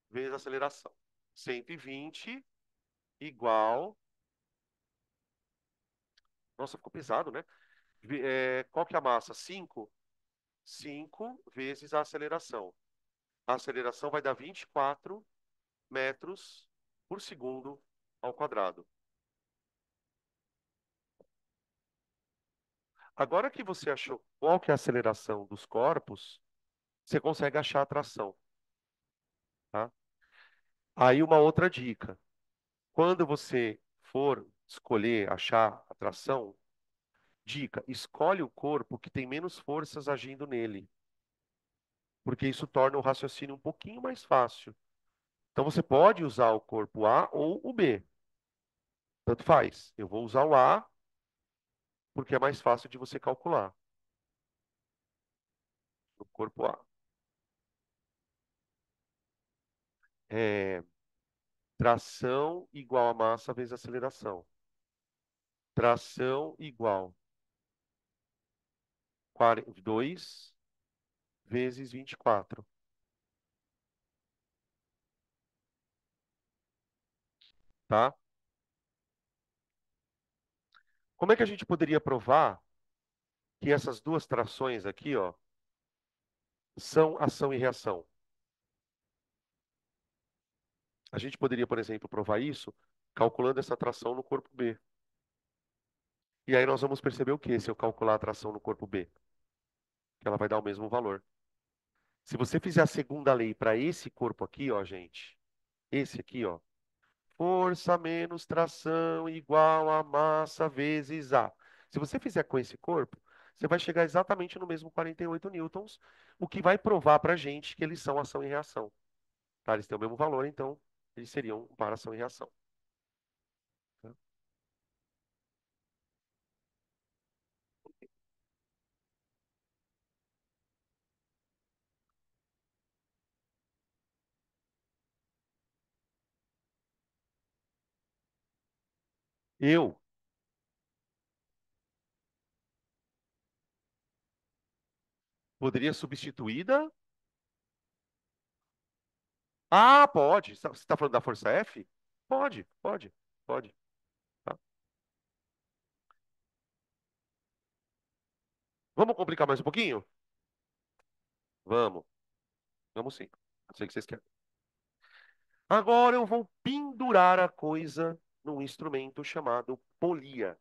vezes a aceleração. 120 igual. Nossa, ficou pesado, né? Qual que é a massa? 5. 5 vezes a aceleração. A aceleração vai dar 24 metros por segundo ao quadrado. Agora que você achou qual que é a aceleração dos corpos, você consegue achar a tração, tá? Aí uma outra dica. Quando você for escolher achar a tração, dica, escolhe o corpo que tem menos forças agindo nele, porque isso torna o raciocínio um pouquinho mais fácil. Então você pode usar o corpo A ou o B, tanto faz. Eu vou usar o A porque é mais fácil de você calcular no corpo A. É, tração igual a massa vezes aceleração. Tração igual 2 vezes 24, tá? Como é que a gente poderia provar que essas duas trações aqui, ó, são ação e reação? A gente poderia, por exemplo, provar isso calculando essa tração no corpo B. E aí nós vamos perceber o que se eu calcular a tração no corpo B? Que ela vai dar o mesmo valor. Se você fizer a segunda lei para esse corpo aqui, ó, gente, esse aqui, ó, força menos tração igual a massa vezes A. Se você fizer com esse corpo, você vai chegar exatamente no mesmo 48 newtons, o que vai provar para a gente que eles são ação e reação. Tá? Eles têm o mesmo valor, então eles seriam para ação e reação. Tá? Eu poderia substituída? Ah, pode. Você está falando da força F? Pode, pode, pode. Tá? Vamos complicar mais um pouquinho? Vamos, vamos sim. Eu sei que vocês querem. Agora eu vou pendurar a coisa num instrumento chamado polia.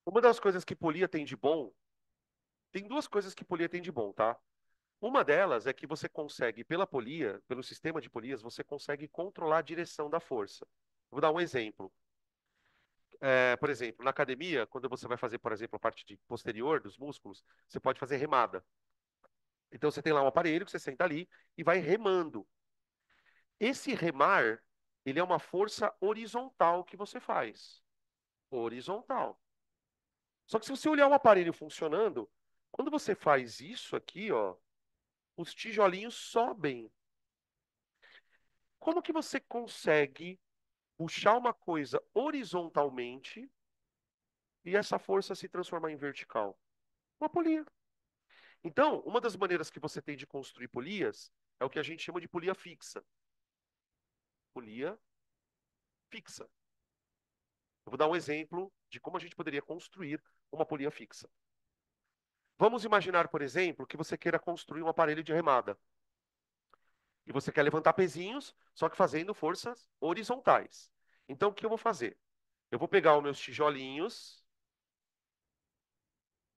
Uma das coisas que polia tem de bom, tem duas coisas que polia tem de bom, tá? Uma delas é que você consegue, pela polia, pelo sistema de polias, você consegue controlar a direção da força. Vou dar um exemplo. Por exemplo, na academia, quando você vai fazer, por exemplo, a parte de posterior dos músculos, você pode fazer remada. Então você tem lá um aparelho que você senta ali e vai remando. Esse remar, ele é uma força horizontal que você faz. Horizontal. Só que se você olhar o aparelho funcionando, quando você faz isso aqui, ó, os tijolinhos sobem. Como que você consegue puxar uma coisa horizontalmente e essa força se transformar em vertical? Uma polia. Então, uma das maneiras que você tem de construir polias é o que a gente chama de polia fixa. Polia fixa. Eu vou dar um exemplo de como a gente poderia construir uma polia fixa. Vamos imaginar, por exemplo, que você queira construir um aparelho de remada. E você quer levantar pezinhos, só que fazendo forças horizontais. Então, o que eu vou fazer? Eu vou pegar os meus tijolinhos,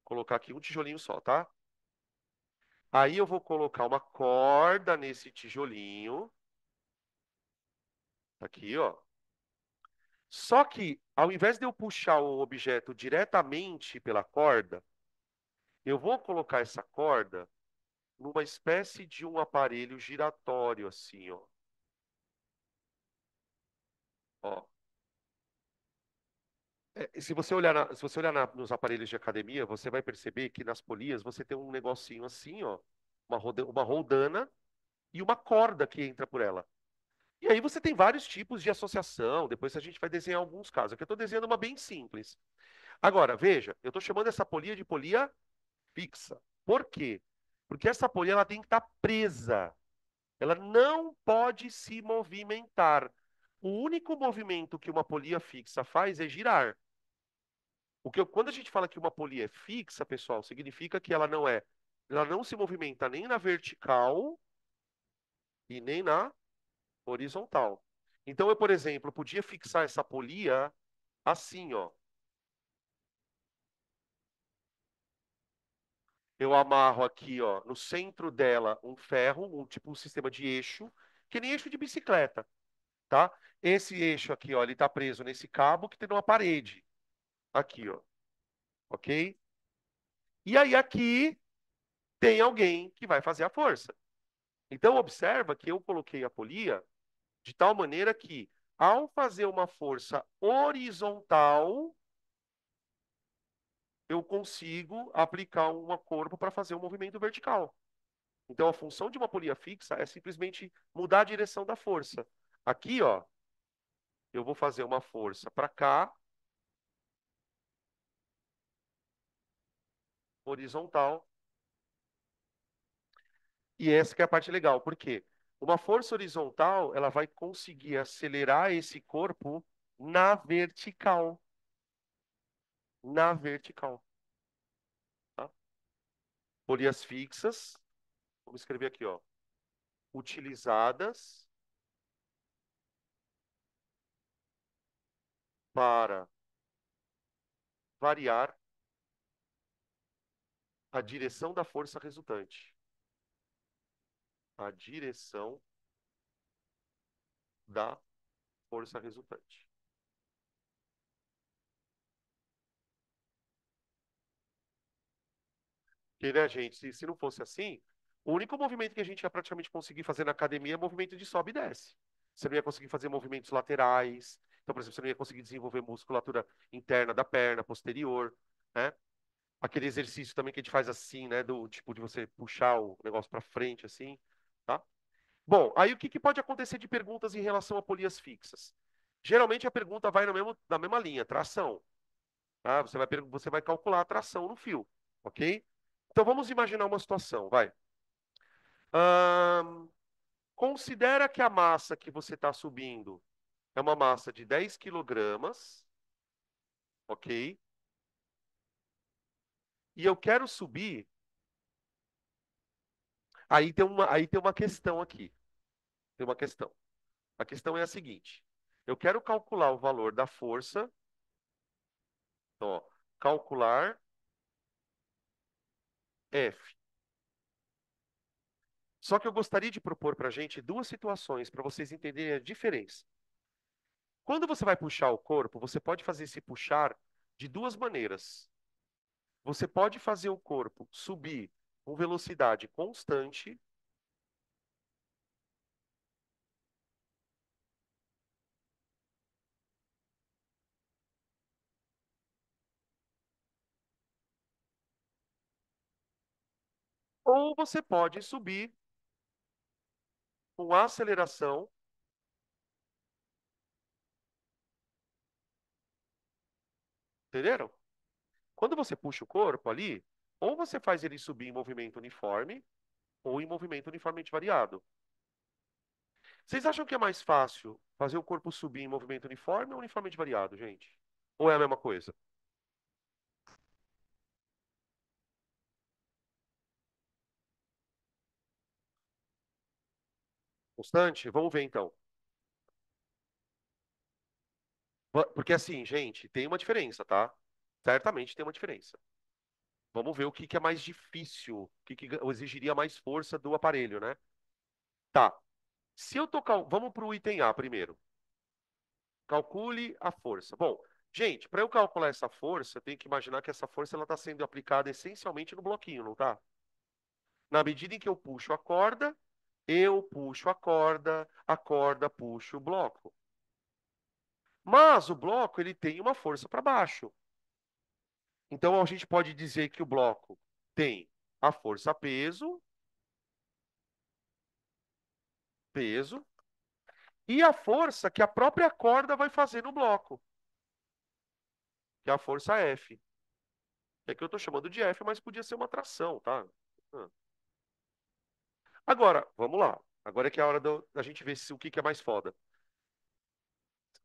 colocar aqui um tijolinho só, tá? Aí eu vou colocar uma corda nesse tijolinho, tá aqui, ó. Só que, ao invés de eu puxar o objeto diretamente pela corda, eu vou colocar essa corda numa espécie de um aparelho giratório, assim, ó. Ó. Se você olhar, nos aparelhos de academia, você vai perceber que nas polias você tem um negocinho assim, ó, uma roldana e uma corda que entra por ela. E aí você tem vários tipos de associação. Depois a gente vai desenhar alguns casos. Aqui eu estou desenhando uma bem simples. Agora, veja, eu estou chamando essa polia de polia fixa. Por quê? Porque essa polia ela tem que estar presa. Ela não pode se movimentar. O único movimento que uma polia fixa faz é girar. Quando a gente fala que uma polia é fixa, pessoal, significa que ela não se movimenta nem na vertical e nem na horizontal. Então, eu, por exemplo, podia fixar essa polia assim, ó. Eu amarro aqui, ó, no centro dela um ferro, um tipo um sistema de eixo, que nem eixo de bicicleta, tá? Esse eixo aqui, ó, ele tá preso nesse cabo que tem uma parede. Aqui, ó. ok? E aí aqui tem alguém que vai fazer a força. Então observa que eu coloquei a polia de tal maneira que, ao fazer uma força horizontal, eu consigo aplicar um corpo para fazer um movimento vertical. Então, a função de uma polia fixa é simplesmente mudar a direção da força. Aqui, ó, eu vou fazer uma força para cá, horizontal, e essa que é a parte legal. Por quê? Uma força horizontal, ela vai conseguir acelerar esse corpo na vertical. Na vertical, tá? Polias fixas, vamos escrever aqui, ó, utilizadas para variar a direção da força resultante. A direção da força resultante. Porque, né, gente, se não fosse assim, o único movimento que a gente ia praticamente conseguir fazer na academia é movimento de sobe e desce. Você não ia conseguir fazer movimentos laterais. Então, por exemplo, você não ia conseguir desenvolver musculatura interna da perna, posterior, né? Aquele exercício também que a gente faz assim, né, do tipo de você puxar o negócio para frente assim, tá? Bom, aí o que que pode acontecer de perguntas em relação a polias fixas? Geralmente a pergunta vai no mesmo, na mesma linha, tração. Tá? Você vai calcular a tração no fio, ok? Então vamos imaginar uma situação, vai. Ahn, considera que a massa que você está subindo é uma massa de 10 quilogramas, ok? E eu quero subir. Aí tem uma questão aqui. Tem uma questão. A questão é a seguinte: eu quero calcular o valor da força. Então, ó, calcular F. Só que eu gostaria de propor para a gente duas situações para vocês entenderem a diferença. Quando você vai puxar o corpo, você pode fazer esse puxar de duas maneiras. Você pode fazer o corpo subir com velocidade constante, ou você pode subir com aceleração, entenderam? Quando você puxa o corpo ali, ou você faz ele subir em movimento uniforme, ou em movimento uniformemente variado. Vocês acham que é mais fácil fazer o corpo subir em movimento uniforme ou uniformemente variado, gente? Ou é a mesma coisa? Constante? Vamos ver então. Porque assim, gente, tem uma diferença, tá? Certamente tem uma diferença. Vamos ver o que que é mais difícil, o que que exigiria mais força do aparelho, né? Tá. Se eu tocar. Vamos para o item A primeiro. Calcule a força. Bom, gente, para eu calcular essa força, eu tenho que imaginar que essa força ela está sendo aplicada essencialmente no bloquinho, não tá? Na medida em que eu puxo eu puxo a corda puxa o bloco. Mas o bloco ele tem uma força para baixo. Então a gente pode dizer que o bloco tem a força peso, e a força que a própria corda vai fazer no bloco, que é a força F. É que eu estou chamando de F, mas podia ser uma tração, tá? Ah. Agora, vamos lá. Agora é que é a hora da gente ver o que que é mais foda.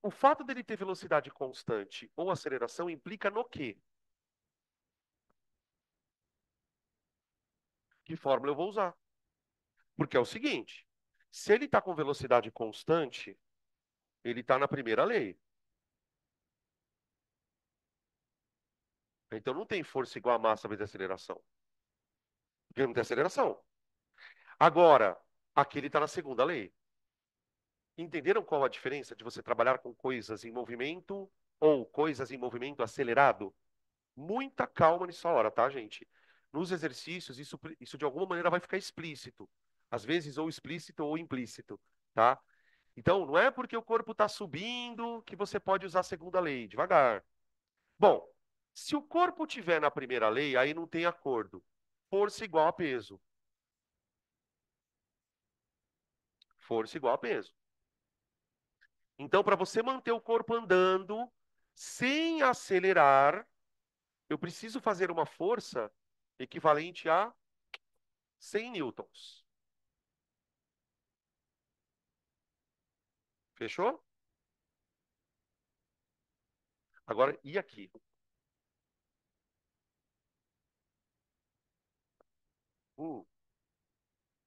O fato dele ter velocidade constante ou aceleração implica no quê? Que fórmula eu vou usar? Porque é o seguinte: se ele está com velocidade constante, ele está na primeira lei. Então não tem força igual a massa vezes aceleração. Porque não tem aceleração. Agora, aqui ele está na segunda lei. Entenderam qual a diferença de você trabalhar com coisas em movimento ou coisas em movimento acelerado? Muita calma nessa hora, tá, gente? Nos exercícios, isso de alguma maneira vai ficar explícito. Às vezes, ou explícito ou implícito, tá? Então, não é porque o corpo está subindo que você pode usar a segunda lei. Devagar. Bom, se o corpo tiver na primeira lei, aí não tem acordo. Força igual a peso. Força igual a peso. Então, para você manter o corpo andando sem acelerar, eu preciso fazer uma força equivalente a 100 newtons. Fechou? Agora, e aqui? Uh,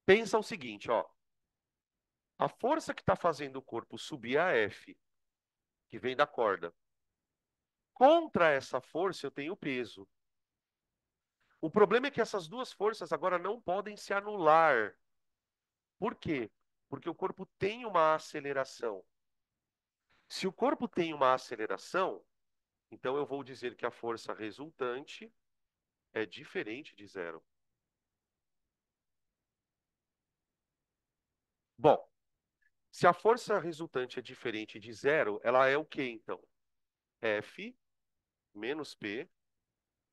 pensa o seguinte, ó. A força que está fazendo o corpo subir é a F, que vem da corda. Contra essa força, eu tenho peso. O problema é que essas duas forças agora não podem se anular. Por quê? Porque o corpo tem uma aceleração. Se o corpo tem uma aceleração, então eu vou dizer que a força resultante é diferente de zero. Bom, se a força resultante é diferente de zero, ela é o quê, então? F menos P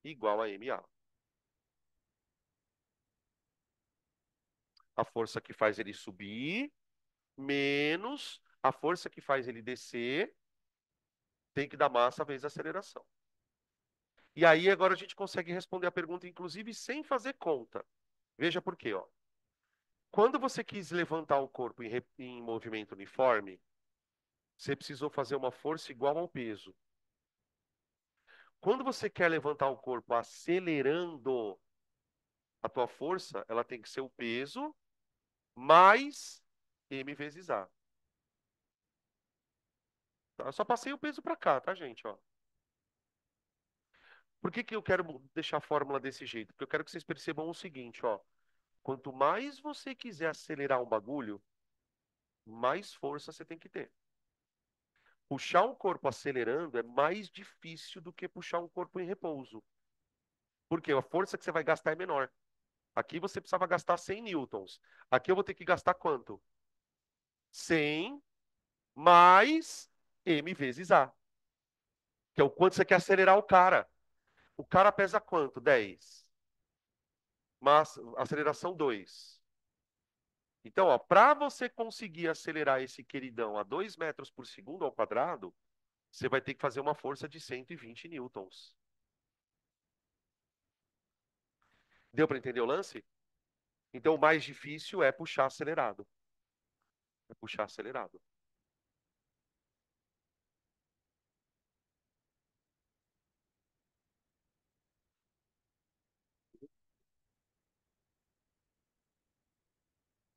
igual a ma. A força que faz ele subir menos a força que faz ele descer tem que dar massa vezes a aceleração. E aí agora a gente consegue responder a pergunta, inclusive, sem fazer conta. Veja por quê, ó. Quando você quis levantar o corpo em movimento uniforme, você precisou fazer uma força igual ao peso. Quando você quer levantar o corpo acelerando, a tua força, ela tem que ser o peso mais m vezes a. Tá? Eu só passei o peso para cá, tá, gente? Ó. Por que que eu quero deixar a fórmula desse jeito? Porque eu quero que vocês percebam o seguinte, ó. Quanto mais você quiser acelerar um bagulho, mais força você tem que ter. Puxar um corpo acelerando é mais difícil do que puxar um corpo em repouso. Porque a força que você vai gastar é menor. Aqui você precisava gastar 100 newtons. Aqui eu vou ter que gastar quanto? 100 mais m vezes a. Que é o quanto você quer acelerar o cara. O cara pesa quanto? 10. Mas aceleração 2. Então, ó, para você conseguir acelerar esse queridão a 2 metros por segundo ao quadrado, você vai ter que fazer uma força de 120 newtons. Deu para entender o lance? Então, o mais difícil é puxar acelerado. É puxar acelerado.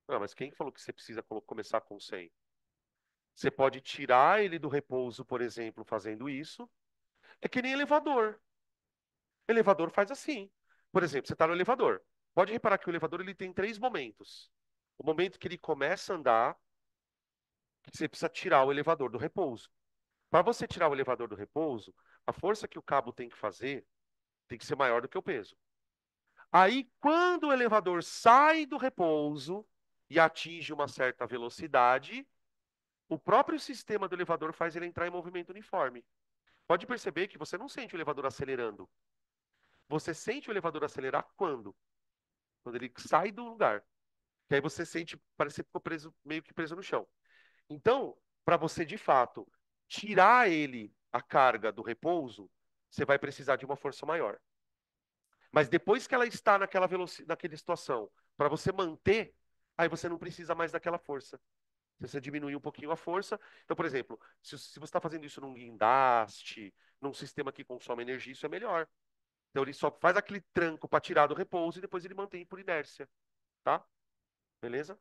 Não, mas quem falou que você precisa começar com 100? Você pode tirar ele do repouso, por exemplo, fazendo isso. É que nem elevador. Elevador faz assim. Por exemplo, você está no elevador. Pode reparar que o elevador ele tem três momentos. O momento que ele começa a andar, que você precisa tirar o elevador do repouso. Para você tirar o elevador do repouso, a força que o cabo tem que fazer tem que ser maior do que o peso. Aí, quando o elevador sai do repouso e atinge uma certa velocidade, o próprio sistema do elevador faz ele entrar em movimento uniforme. Pode perceber que você não sente o elevador acelerando. Você sente o elevador acelerar quando? Quando ele sai do lugar. Que aí você sente, parece que ficou preso, meio que preso no chão. Então, para você de fato tirar ele, a carga do repouso, você vai precisar de uma força maior. Mas depois que ela está naquela situação, para você manter, aí você não precisa mais daquela força. Se você diminuir um pouquinho a força. Então, por exemplo, se você está fazendo isso num guindaste, num sistema que consome energia, isso é melhor. Então, ele só faz aquele tranco para tirar do repouso e depois ele mantém por inércia. Tá? Beleza?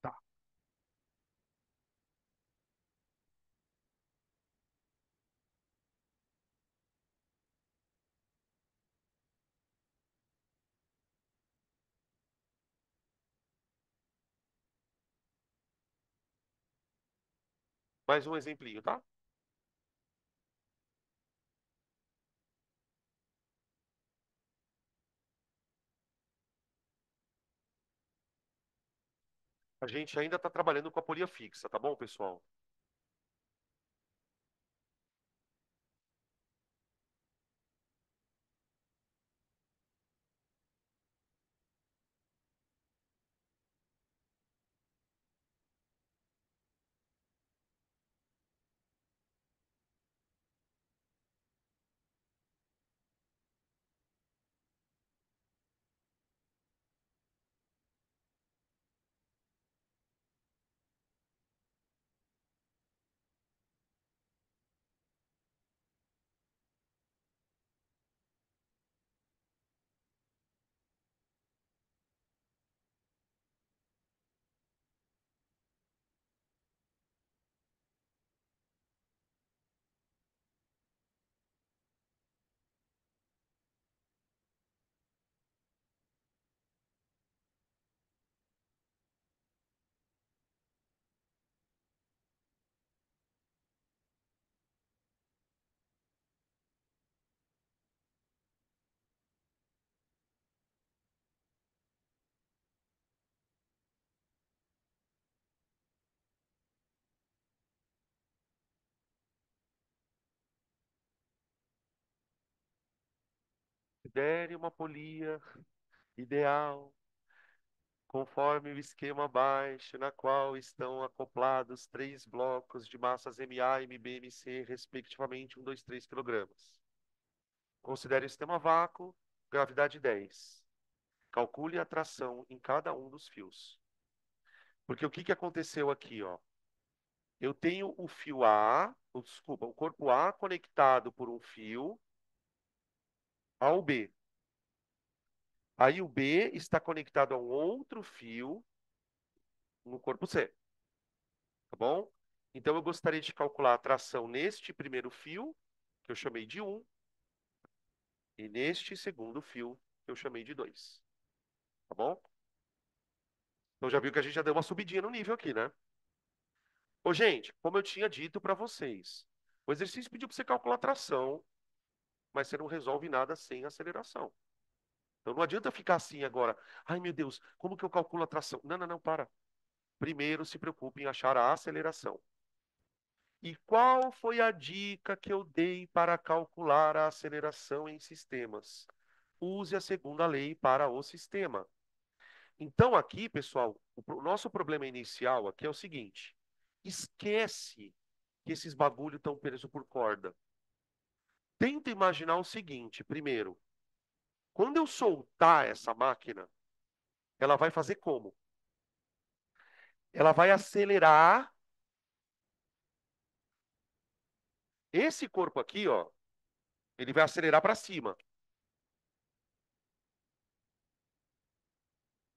Tá. Mais um exemplinho, tá? A gente ainda está trabalhando com a polia fixa, tá bom, pessoal? Considere uma polia ideal, conforme o esquema abaixo, na qual estão acoplados três blocos de massas MA, MB, MC, respectivamente 1, 2, 3 quilogramas. Considere o sistema vácuo, gravidade 10. Calcule a tração em cada um dos fios. Porque o que que aconteceu aqui, ó? Eu tenho o fio A, desculpa, o corpo A conectado por um fio ao B. Aí o B está conectado a um outro fio no corpo C, tá bom? Então eu gostaria de calcular a tração neste primeiro fio, que eu chamei de 1, e neste segundo fio, que eu chamei de 2, tá bom? Então já viu que a gente já deu uma subidinha no nível aqui, né? Ô, gente, como eu tinha dito para vocês, o exercício pediu para você calcular a tração, mas você não resolve nada sem aceleração. Então não adianta ficar assim agora. Ai, meu Deus, como que eu calculo a tração? Não, não, não, para. Primeiro se preocupe em achar a aceleração. E qual foi a dica que eu dei para calcular a aceleração em sistemas? Use a segunda lei para o sistema. Então, aqui, pessoal, o nosso problema inicial aqui é o seguinte: esquece que esses bagulho estão presos por corda. Tenta imaginar o seguinte, primeiro, quando eu soltar essa máquina, ela vai fazer como? Ela vai acelerar esse corpo aqui, ó, ele vai acelerar para cima.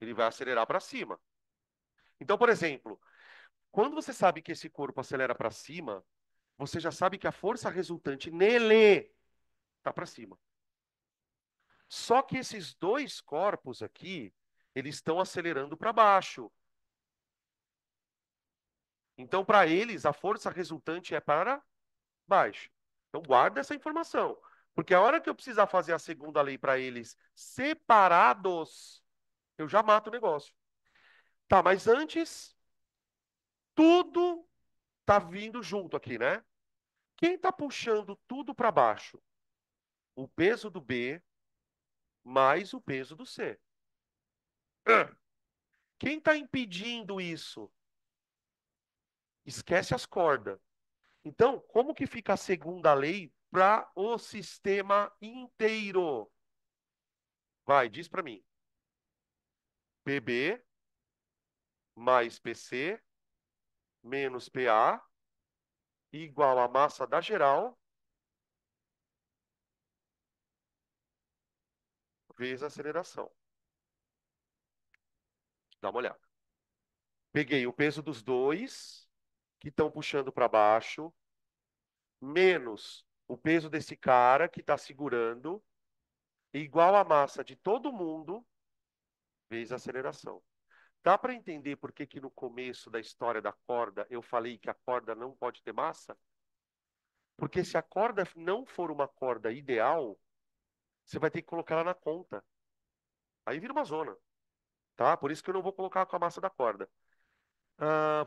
Ele vai acelerar para cima. Então, por exemplo, quando você sabe que esse corpo acelera para cima, você já sabe que a força resultante nele está para cima. Só que esses dois corpos aqui, eles estão acelerando para baixo. Então, para eles, a força resultante é para baixo. Então, guarda essa informação. Porque a hora que eu precisar fazer a segunda lei para eles separados, eu já mato o negócio. Tá, mas antes, tudo tá vindo junto aqui, né? Quem tá puxando tudo para baixo? O peso do B mais o peso do C. Quem está impedindo isso? Esquece as cordas. Então, como que fica a segunda lei para o sistema inteiro? Vai, diz para mim. PB mais PC menos PA igual a massa da geral vezes a aceleração. Dá uma olhada. Peguei o peso dos dois que estão puxando para baixo, menos o peso desse cara que está segurando, igual a massa de todo mundo vezes a aceleração. Dá para entender por que que no começo da história da corda eu falei que a corda não pode ter massa? Porque se a corda não for uma corda ideal, você vai ter que colocar ela na conta. Aí vira uma zona, tá? Por isso que eu não vou colocar com a massa da corda.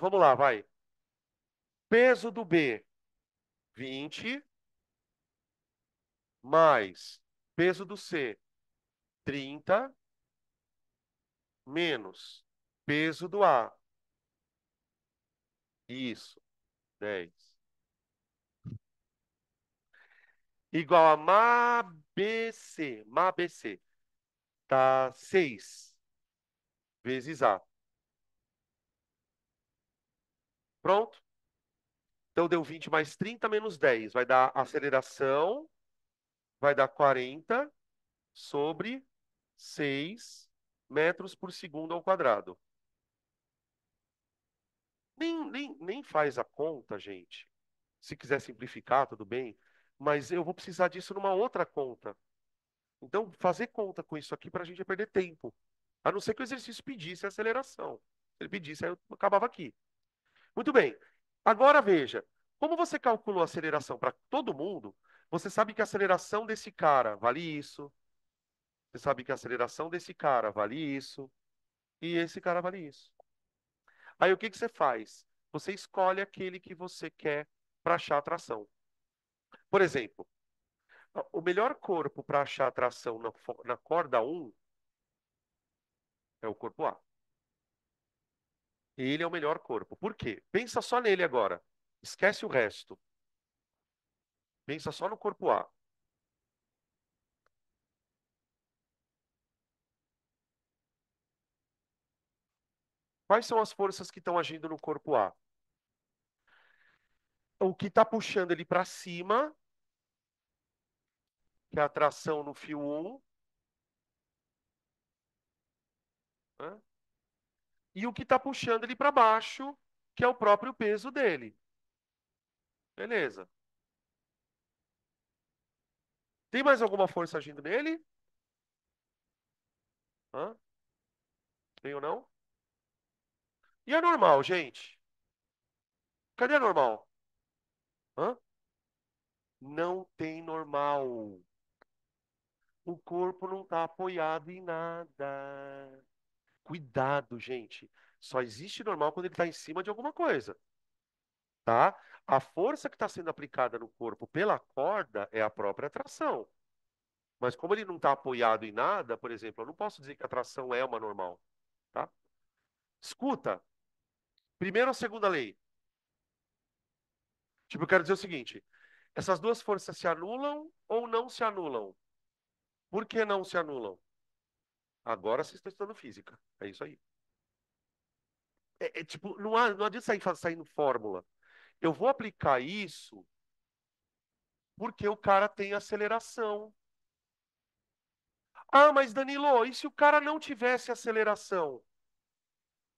Vamos lá, vai. Peso do B, 20, mais peso do C, 30, menos peso do A. Isso, 10. Igual a MABC. MABC. Tá 6 vezes A. Pronto? Então deu 20 mais 30 menos 10. Vai dar aceleração, vai dar 40 sobre 6 metros por segundo ao quadrado. Nem faz a conta, gente. Se quiser simplificar, tudo bem. Mas eu vou precisar disso numa outra conta. Então, fazer conta com isso aqui para a gente é perder tempo. A não ser que o exercício pedisse aceleração. Se ele pedisse, aí eu acabava aqui. Muito bem. Agora veja. Como você calculou a aceleração para todo mundo, você sabe que a aceleração desse cara vale isso. Você sabe que a aceleração desse cara vale isso. E esse cara vale isso. Aí o que que você faz? Você escolhe aquele que você quer para achar a tração. Por exemplo, o melhor corpo para achar a tração na corda um é o corpo A. Ele é o melhor corpo. Por quê? Pensa só nele agora. Esquece o resto. Pensa só no corpo A. Quais são as forças que estão agindo no corpo A? O que está puxando ele para cima, que é a tração no fio 1, né? E o que está puxando ele para baixo, que é o próprio peso dele. Beleza. Tem mais alguma força agindo nele? Hã? Tem ou não? E a normal, gente? Cadê a normal? Hã? Não tem normal. O corpo não está apoiado em nada. Cuidado, gente. Só existe normal quando ele está em cima de alguma coisa, tá? A força que está sendo aplicada no corpo pela corda é a própria tração. Mas como ele não está apoiado em nada, por exemplo, eu não posso dizer que a tração é uma normal, tá? Escuta, primeira ou segunda lei? Tipo, eu quero dizer o seguinte: essas duas forças se anulam ou não se anulam? Por que não se anulam? Agora vocês estão estudando física. É isso aí. Tipo, não adianta sair saindo fórmula. Eu vou aplicar isso porque o cara tem aceleração. Ah, mas Danilo, e se o cara não tivesse aceleração?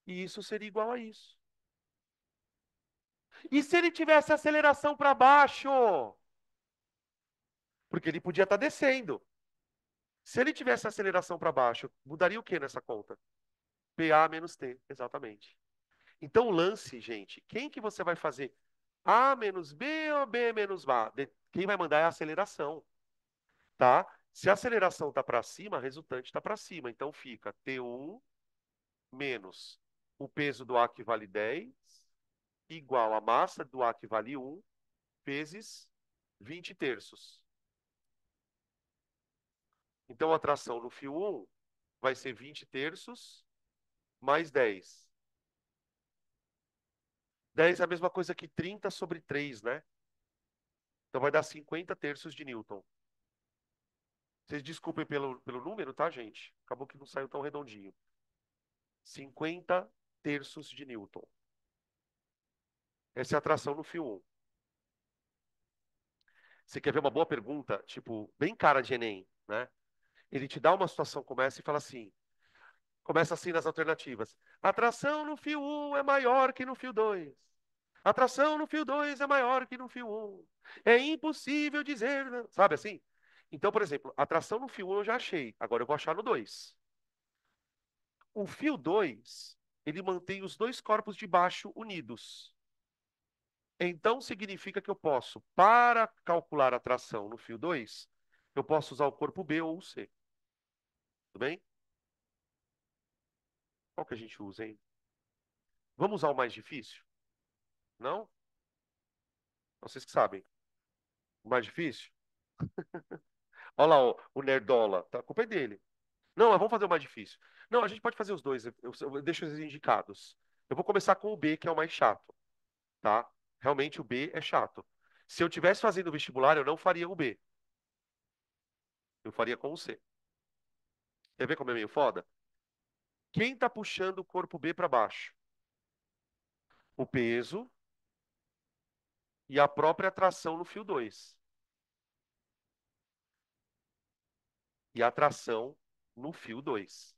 E isso seria igual a isso. E se ele tivesse aceleração para baixo? Porque ele podia estar descendo. Se ele tivesse aceleração para baixo, mudaria o que nessa conta? PA menos T, exatamente. Então, o lance, gente, quem que você vai fazer? A menos B ou B menos A? Quem vai mandar é a aceleração, tá? Se a aceleração está para cima, a resultante está para cima. Então, fica T1 menos o peso do A que vale 10, igual a massa do A que vale 1, vezes 20 terços. Então, a tração no fio 1 vai ser 20 terços mais 10. 10 é a mesma coisa que 30 sobre 3, né? Então vai dar 50 terços de Newton. Vocês desculpem pelo número, tá, gente? Acabou que não saiu tão redondinho. 50 terços de Newton. Essa é a tração no fio 1. Você quer ver uma boa pergunta? Tipo, bem cara de Enem, né? Ele te dá uma situação como essa e fala assim, começa assim nas alternativas. A tração no fio 1 é maior que no fio 2. A tração no fio 2 é maior que no fio 1. É impossível dizer, né? Sabe assim? Então, por exemplo, a tração no fio 1 eu já achei. Agora eu vou achar no 2. O fio 2 ele mantém os dois corpos de baixo unidos. Então, significa que eu posso, para calcular a tração no fio 2, eu posso usar o corpo B ou o C. Tudo bem? Qual que a gente usa, hein? Vamos usar o mais difícil? Não? Vocês que sabem. O mais difícil? Olha lá, ó, o Nerdola. Tá? A culpa é dele. Não, mas vamos fazer o mais difícil. Não, a gente pode fazer os dois. Eu deixo os indicados. Eu vou começar com o B, que é o mais chato, tá? Realmente o B é chato. Se eu tivesse fazendo o vestibular, eu não faria o B. Eu faria com o C. Quer ver como é meio foda? Quem tá puxando o corpo B para baixo? O peso e a própria tração no fio 2. E a tração no fio 2.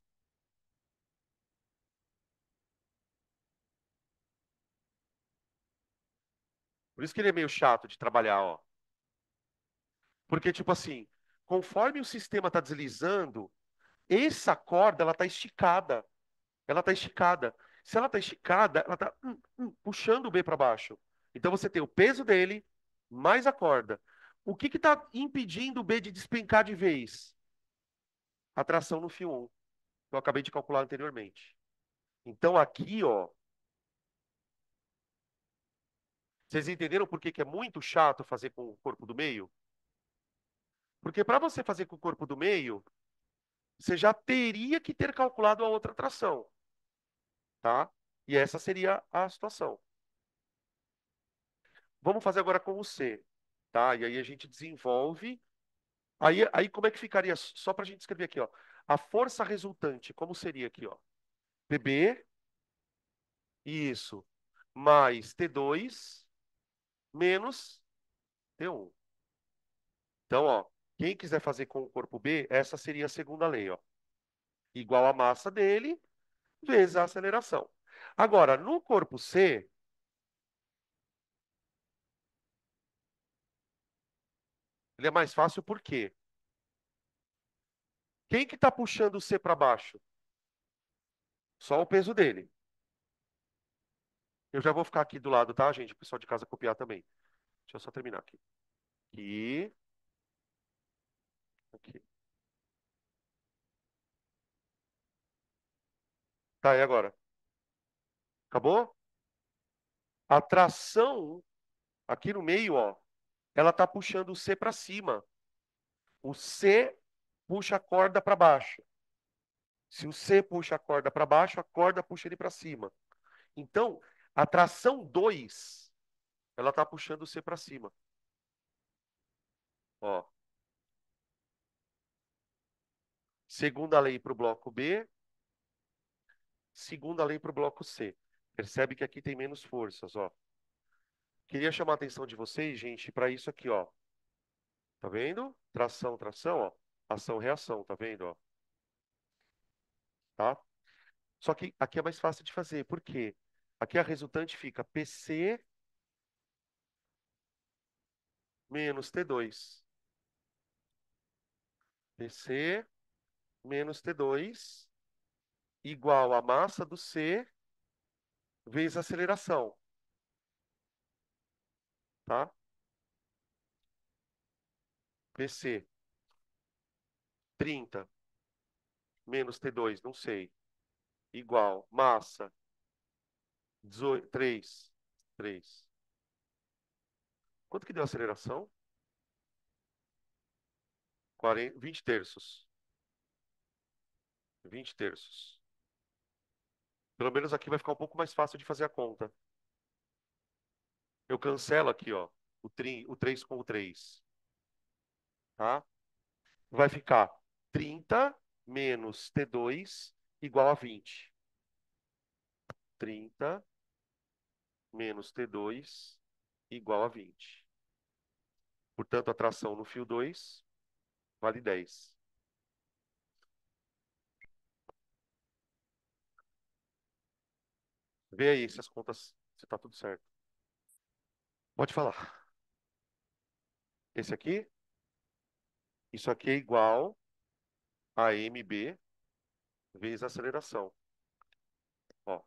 Por isso que ele é meio chato de trabalhar, ó. Porque, tipo assim, conforme o sistema está deslizando, essa corda, ela está esticada. Ela está esticada. Se ela está esticada, ela está puxando o B para baixo. Então você tem o peso dele mais a corda. O que está impedindo o B de despencar de vez? A tração no fio 1, que eu acabei de calcular anteriormente. Então aqui, ó, vocês entenderam por que que é muito chato fazer com o corpo do meio? Porque para você fazer com o corpo do meio, você já teria que ter calculado a outra tração, tá? E essa seria a situação. Vamos fazer agora com o C, tá? E aí a gente desenvolve. Aí como é que ficaria? Só para a gente escrever aqui, ó. A força resultante, como seria aqui, ó? PB, isso, mais T2 menos T1. Então, ó, quem quiser fazer com o corpo B, essa seria a segunda lei, ó. Igual a massa dele vezes a aceleração. Agora, no corpo C, ele é mais fácil por quê? Quem que está puxando o C para baixo? Só o peso dele. Eu já vou ficar aqui do lado, tá, gente? O pessoal de casa copiar também. Deixa eu só terminar aqui. Aqui, aqui. Tá, e agora? Acabou? A tração aqui no meio, ó, ela tá puxando o C para cima. O C puxa a corda para baixo. Se o C puxa a corda para baixo, a corda puxa ele para cima. Então, a tração 2, ela tá puxando o C para cima. Ó, segunda lei para o bloco B, segunda lei para o bloco C. Percebe que aqui tem menos forças, ó. Queria chamar a atenção de vocês, gente, para isso aqui, ó. Tá vendo? Tração, tração, ó. Ação, reação, tá vendo, ó? Tá? Só que aqui é mais fácil de fazer. Por quê? Aqui a resultante fica PC menos T2. PC menos T2 igual a massa do C vezes a aceleração, tá? PC 30 menos T2, não sei, igual massa 18, 3. 3. Quanto que deu a aceleração? 40, 20 terços. 20 terços. Pelo menos aqui vai ficar um pouco mais fácil de fazer a conta. Eu cancelo aqui, ó, o 3 com o 3, tá? Vai ficar 30 menos T2 igual a 20. 30 menos T2 igual a 20. Portanto, a tração no fio 2 vale 10. Vê aí se as contas, se está tudo certo. Pode falar. Esse aqui, isso aqui é igual a mb vezes a aceleração. Ó.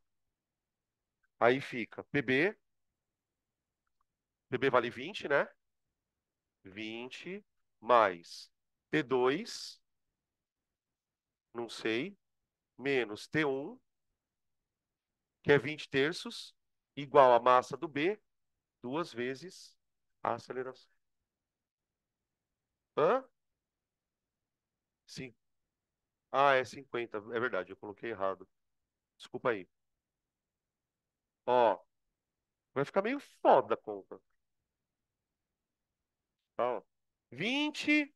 Aí fica PB vale 20, né? 20 mais T2, não sei, menos T1, que é 20 terços, igual a massa do B, duas vezes a aceleração. Hã? Sim. Ah, é 50. É verdade, eu coloquei errado. Desculpa aí. Ó, vai ficar meio foda a conta. Tá, ó. 20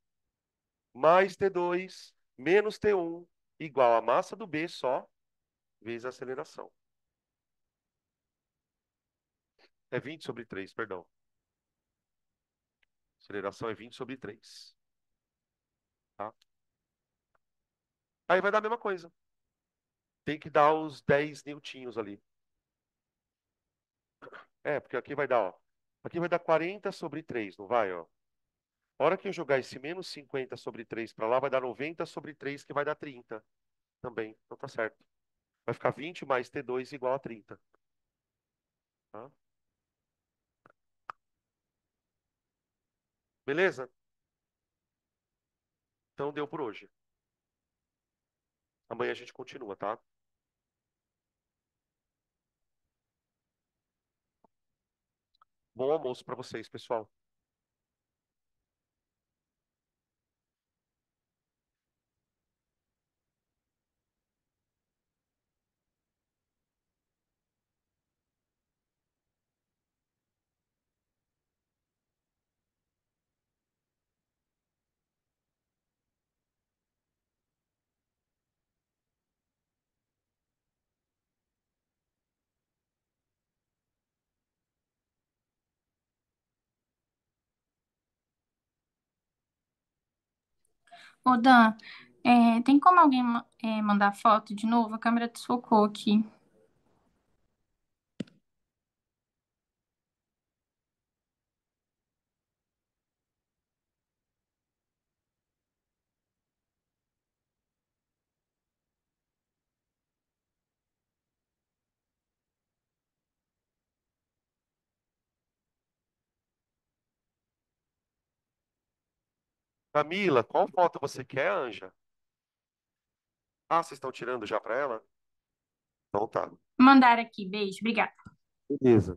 mais T2 menos T1 igual a massa do B só vezes a aceleração. É 20 sobre 3, perdão. Aceleração é 20 sobre 3. Tá? Aí vai dar a mesma coisa. Tem que dar os 10 newtinhos ali. É, porque aqui vai dar, ó. Aqui vai dar 40 sobre 3, não vai, ó? A hora que eu jogar esse menos 50 sobre 3 para lá, vai dar 90 sobre 3, que vai dar 30 também. Então tá certo. Vai ficar 20 mais T2 igual a 30. Tá? Beleza? Então deu por hoje. Amanhã a gente continua, tá? Bom almoço para vocês, pessoal. Ô, Dan, tem como alguém mandar foto de novo? A câmera desfocou aqui. Camila, qual foto você quer, Anja? Ah, vocês estão tirando já para ela? Então tá. Mandar aqui, beijo, obrigada. Beleza.